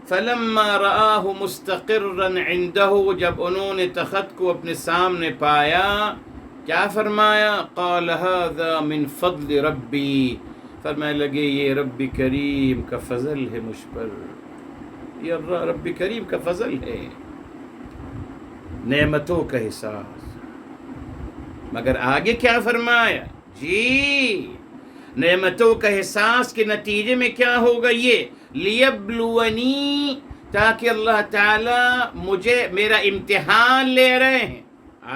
فَلَمَّا رَآهُ مُسْتَقِرًّا عِنْدَهُ، جب انہوں نے تخت کو اپنے سامنے پایا کیا فرمایا؟ قَالَ هَذَا مِنْ فَضْلِ رَبِّي، فرمانے لگے یہ رب کریم کا فضل ہے مجھ پر، یہ رب کریم کا فضل ہے، نعمتوں کا احساس۔ مگر آگے کیا فرمایا؟ جی نعمتوں کا احساس کے نتیجے میں کیا ہوگا؟ یہ لیبلونی، تاکہ اللہ تعالیٰ مجھے میرا امتحان لے رہے ہیں،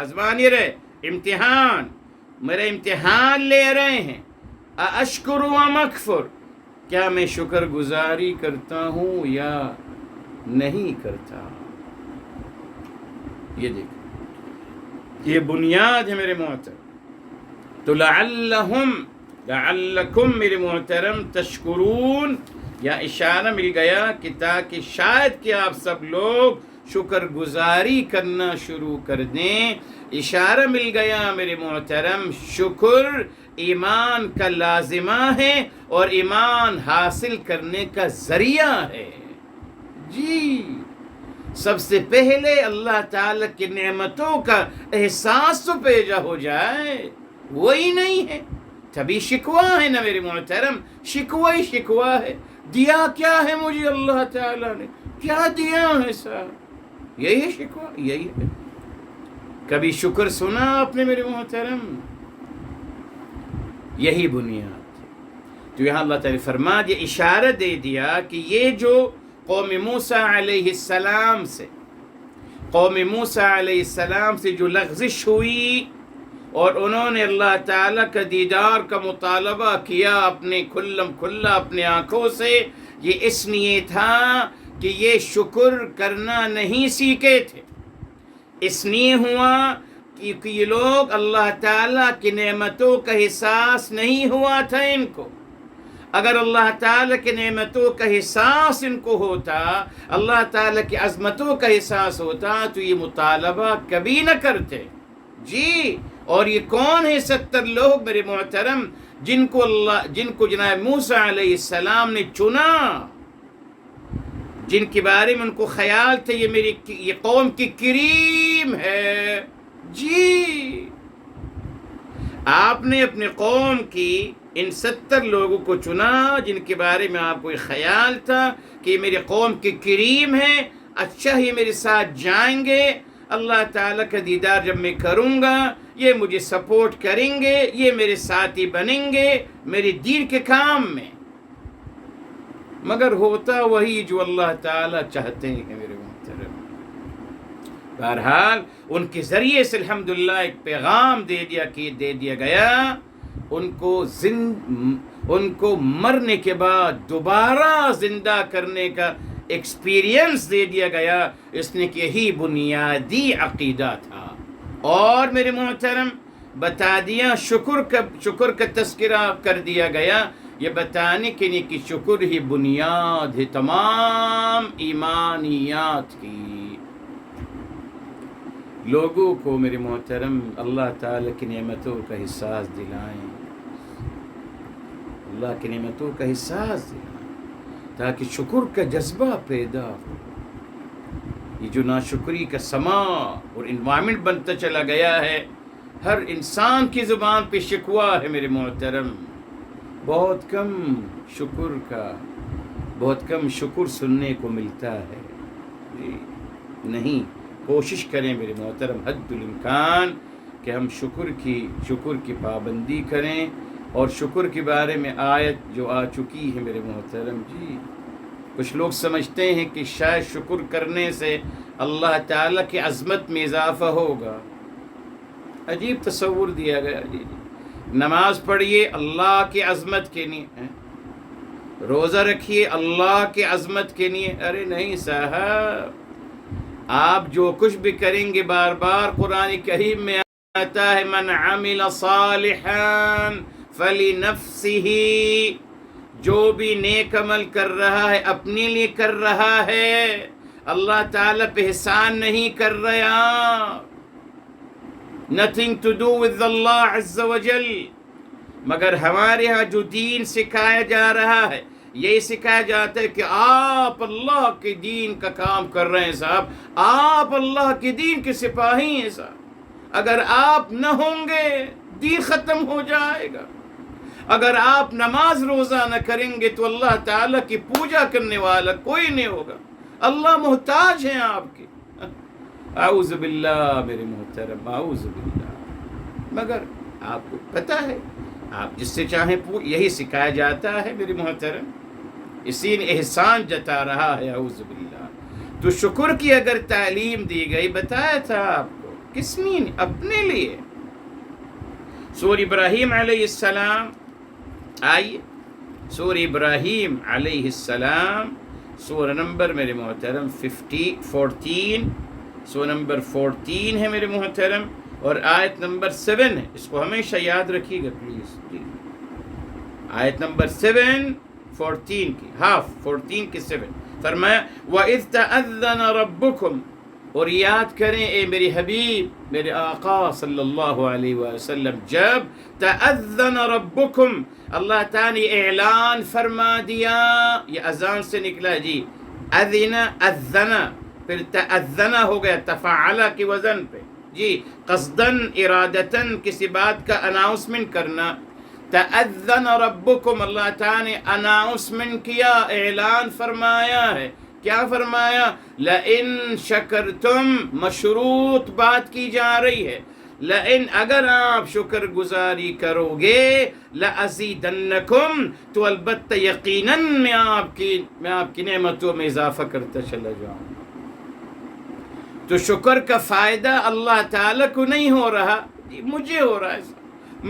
آزمان یہ رہے امتحان، میرا امتحان لے رہے ہیں، اشکر ام اکفر، کیا میں شکر گزاری کرتا ہوں یا نہیں کرتا۔ یہ دیکھ یہ بنیاد ہے میرے محترم۔ تو لعلکم میرے محترم تشکرون، یا اشارہ مل گیا کہ تاکہ شاید کہ آپ سب لوگ شکر گزاری کرنا شروع کر دیں۔ اشارہ مل گیا میرے محترم، شکر ایمان کا لازمہ ہے اور ایمان حاصل کرنے کا ذریعہ ہے۔ جی سب سے پہلے اللہ تعالیٰ کی نعمتوں کا احساس تو پیدا ہو جائے، وہی نہیں ہے، تبھی شکوہ ہے نا میرے محترم، شکوہ ہی شکوہ ہے۔ دیا کیا ہے مجھے اللہ تعالیٰ نے، کیا دیا ہے صاحب، یہی شکوہ، یہی ہے۔ کبھی شکر سنا آپ نے میرے محترم؟ یہی بنیاد ہے۔ تو یہاں اللہ تعالیٰ فرما دیا، اشارہ دے دیا کہ یہ جو قوم موسیٰ علیہ السلام سے جو لغزش ہوئی اور انہوں نے اللہ تعالیٰ کا دیدار کا مطالبہ کیا اپنے کھلا اپنے آنکھوں سے، یہ اس لیے تھا کہ یہ شکر کرنا نہیں سیکھے تھے، اس لیے ہوا کیونکہ یہ لوگ اللہ تعالیٰ کی نعمتوں کا احساس نہیں ہوا تھا ان کو۔ اگر اللہ تعالیٰ کی نعمتوں کا احساس ان کو ہوتا، اللہ تعالیٰ کی عظمتوں کا احساس ہوتا تو یہ مطالبہ کبھی نہ کرتے۔ جی اور یہ کون ہے 70 لوگ میرے محترم جن کو جناب موسیٰ علیہ السلام نے چنا، جن کے بارے میں ان کو خیال تھا یہ قوم کی کریم ہے۔ جی آپ نے اپنے قوم کی ان 70 لوگوں کو چنا جن کے بارے میں آپ کو خیال تھا کہ یہ میری قوم کی کریم ہے، اچھا یہ میرے ساتھ جائیں گے، اللہ تعالیٰ کا دیدار جب میں کروں گا یہ مجھے سپورٹ کریں گے، یہ میرے ساتھی بنیں گے میرے دین کے کام میں۔ مگر ہوتا وہی جو اللہ تعالیٰ چاہتے ہیں میرے محترم۔ بہرحال ان کے ذریعے سے الحمدللہ ایک پیغام دے دیا گیا ان کو مرنے کے بعد دوبارہ زندہ کرنے کا ایکسپیرینس دے دیا گیا، اس نے کہ یہی بنیادی عقیدہ تھا۔ اور میرے محترم بتا دیا شکر کا تذکرہ کر دیا گیا، یہ بتانے کے لیے کہ شکر ہی بنیاد ہے تمام ایمانیات کی۔ لوگوں کو میرے محترم اللہ تعالیٰ کی نعمتوں کا احساس دلائیں، اللہ کی نعمتوں کا احساس دلائیں تاکہ شکر کا جذبہ پیدا ہو۔ یہ جو ناشکری کا سما اور انوائرمنٹ بنتا چلا گیا ہے، ہر انسان کی زبان پہ شکوہ ہے میرے محترم، بہت کم شکر سننے کو ملتا ہے۔ جی نہیں، کوشش کریں میرے محترم حد الامکان کہ ہم شکر کی پابندی کریں، اور شکر کے بارے میں آیت جو آ چکی ہے میرے محترم، جی کچھ لوگ سمجھتے ہیں کہ شاید شکر کرنے سے اللہ تعالیٰ کی عظمت میں اضافہ ہوگا۔ عجیب تصور دیا گیا۔ جی نماز پڑھیے اللہ کی عظمت کے لیے، روزہ رکھیے اللہ کی عظمت کے لیے، ارے نہیں صاحب، آپ جو کچھ بھی کریں گے بار بار قرآن کریم میں آتا ہے من عمل صالحا فلنفسہ، جو بھی نیک عمل کر رہا ہے اپنے لیے کر رہا ہے، اللہ تعالیٰ پہ احسان نہیں کر رہا، nothing to do with اللہ عز وجل۔ مگر ہمارے ہاں جو دین سکھایا جا رہا ہے، یہی سکھایا جاتا ہے کہ آپ اللہ کے دین کا کام کر رہے ہیں صاحب، آپ اللہ کے دین کے سپاہی ہیں صاحب، اگر آپ نہ ہوں گے دین ختم ہو جائے گا، اگر آپ نماز روزہ نہ کریں گے تو اللہ تعالیٰ کی پوجا کرنے والا کوئی نہیں ہوگا، اللہ محتاج ہیں آپ کے۔ اعوذ باللہ میرے محترم، اعوذ باللہ۔ مگر آپ کو پتہ ہے آپ جس سے چاہیں یہی سکھایا جاتا ہے میرے محترم، اسی نے احسان جتا رہا ہے، اعوذ باللہ۔ تو شکر کی اگر تعلیم دی گئی، بتایا تھا آپ کو کس لیے؟ اپنے لیے۔ سورہ ابراہیم علیہ السلام، آئیے سورہ ابراہیم علیہ السلام، سورہ نمبر میرے محترم 14، سورہ نمبر 14 ہے میرے محترم، اور آیت نمبر 7 ہے، اس کو ہمیشہ یاد رکھیے گا پلیز۔ آیت نمبر 7 14 کی، ہاف 14 کی 7 فرمایا وَإِذْ تَأَذَّنَ رَبُّكُمْ، اور یاد کریں اے میرے حبیب میرے آقا صلی اللہ علیہ وسلم، جب تأذن ربکم، اللہ تعالیٰ نے اعلان فرما دیا، یہ اذان سے نکلا جی، اذن اذن، پھر تأذن ہو گیا تفعل کی وزن پہ، جی قصدن ارادتن کسی بات کا اناؤنسمنٹ کرنا۔ تأذن ربکم، اللہ تعالیٰ نے اناؤنسمنٹ کیا، اعلان فرمایا ہے، کیا فرمایا؟ لئن شکرتم، مشروط بات کی جا رہی ہے، لئن اگر آپ شکر گزاری کرو گے، لأزیدنکم، تو البتہ یقیناً میں آپ کی نعمتوں میں اضافہ کرتا چلا جاؤں۔ تو شکر کا فائدہ اللہ تعالیٰ کو نہیں ہو رہا، مجھے ہو رہا ہے،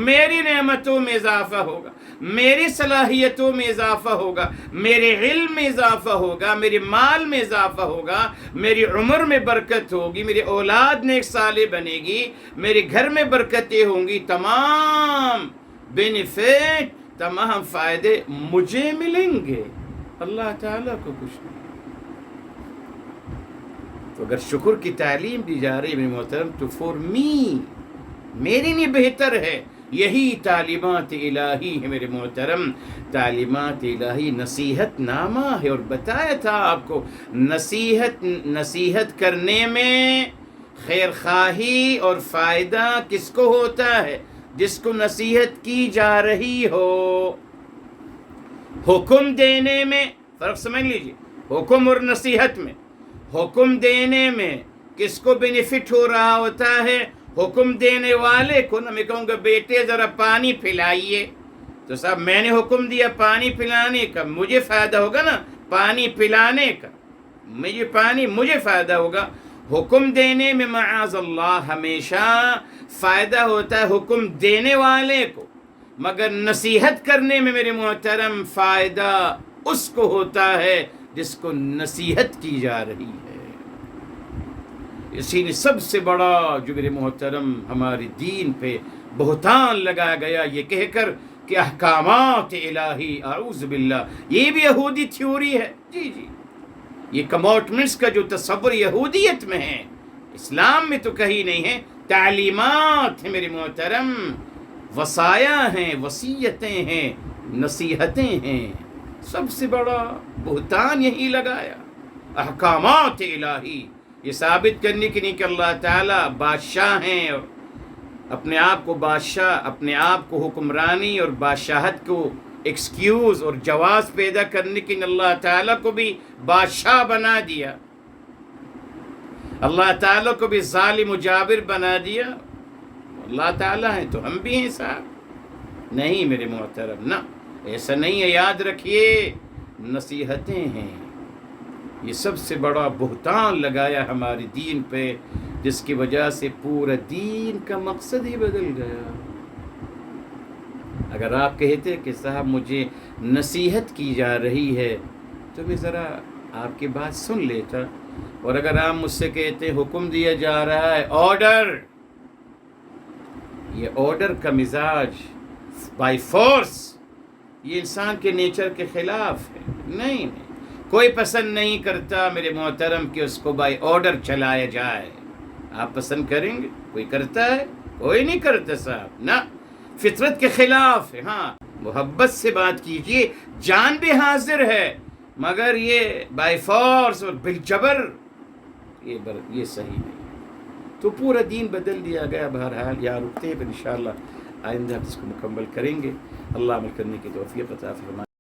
میری نعمتوں میں اضافہ ہوگا، میری صلاحیتوں میں اضافہ ہوگا، میرے علم میں اضافہ ہوگا، میرے مال میں اضافہ ہوگا، میری عمر میں برکت ہوگی، میری اولاد نیک صالح بنے گی، میرے گھر میں برکتیں ہوں گی، تمام بینیفٹ، تمام فائدے مجھے ملیں گے، اللہ تعالیٰ کو کچھ نہیں۔ تو اگر شکر کی تعلیم دی جا رہی ہے میرے محترم، تو فور می، میرے لیے بہتر ہے، یہی تعلیمات الہی ہے میرے محترم۔ تعلیمات الہی نصیحت نامہ ہے، اور بتایا تھا آپ کو نصیحت کرنے میں خیر خواہی اور فائدہ کس کو ہوتا ہے؟ جس کو نصیحت کی جا رہی ہو۔ حکم دینے میں فرق سمجھ لیجیے، حکم اور نصیحت میں، حکم دینے میں کس کو بینیفٹ ہو رہا ہوتا ہے؟ حکم دینے والے کو نا، میں کہوں گا بیٹے ذرا پانی پلائیے، تو صاحب میں نے حکم دیا پانی پلانے کا، مجھے فائدہ ہوگا نا پانی پلانے کا، مجھے فائدہ ہوگا۔ حکم دینے میں معاذ اللہ ہمیشہ فائدہ ہوتا ہے حکم دینے والے کو، مگر نصیحت کرنے میں میرے محترم فائدہ اس کو ہوتا ہے جس کو نصیحت کی جا رہی ہے۔ اسی لیے سب سے بڑا جو میرے محترم ہمارے دین پہ بہتان لگایا گیا یہ کہہ کر کہ احکامات الہی، اعوذ باللہ، یہ بھی یہودی تھیوری ہے۔ جی یہ کموٹمنٹس کا جو تصور یہودیت میں ہے، اسلام میں تو کہیں نہیں ہے۔ تعلیمات ہیں میرے محترم، وصایا ہیں، وصیتیں ہیں، نصیحتیں ہیں۔ سب سے بڑا بہتان یہی لگایا، احکامات الہی، یہ ثابت کرنے کے لیے کہ اللہ تعالیٰ بادشاہ ہیں، اور اپنے آپ کو بادشاہ، اپنے آپ کو حکمرانی اور بادشاہت کو ایکسکیوز اور جواز پیدا کرنے کے لیے اللہ تعالیٰ کو بھی بادشاہ بنا دیا، اللہ تعالیٰ کو بھی ظالم و جابر بنا دیا۔ اللہ تعالیٰ ہیں تو ہم بھی ہیں صاحب؟ نہیں میرے محترم، نہ، ایسا نہیں ہے۔ یاد رکھیے، نصیحتیں ہیں۔ یہ سب سے بڑا بہتان لگایا ہمارے دین پہ، جس کی وجہ سے پورا دین کا مقصد ہی بدل گیا۔ اگر آپ کہتے کہ صاحب مجھے نصیحت کی جا رہی ہے تو میں ذرا آپ کی بات سن لیتا، اور اگر آپ مجھ سے کہتے حکم دیا جا رہا ہے، آرڈر، یہ آرڈر کا مزاج بائی فورس، یہ انسان کے نیچر کے خلاف ہے۔ نہیں، کوئی پسند نہیں کرتا میرے محترم کہ اس کو بائی آرڈر چلایا جائے۔ آپ پسند کریں گے؟ کوئی کرتا ہے؟ کوئی نہیں کرتا صاحب، نہ، فطرت کے خلاف ہے۔ ہاں، محبت سے بات کیجئے، جان بھی حاضر ہے، مگر یہ بائی فورس اور بالجبر یہ صحیح نہیں۔ تو پورا دین بدل دیا گیا۔ بہرحال یہاں رکتے ہیں، پھر انشاءاللہ آئندہ اس کو مکمل کریں گے۔ اللہ عمل کرنے کی توفیق عطا فرمائے۔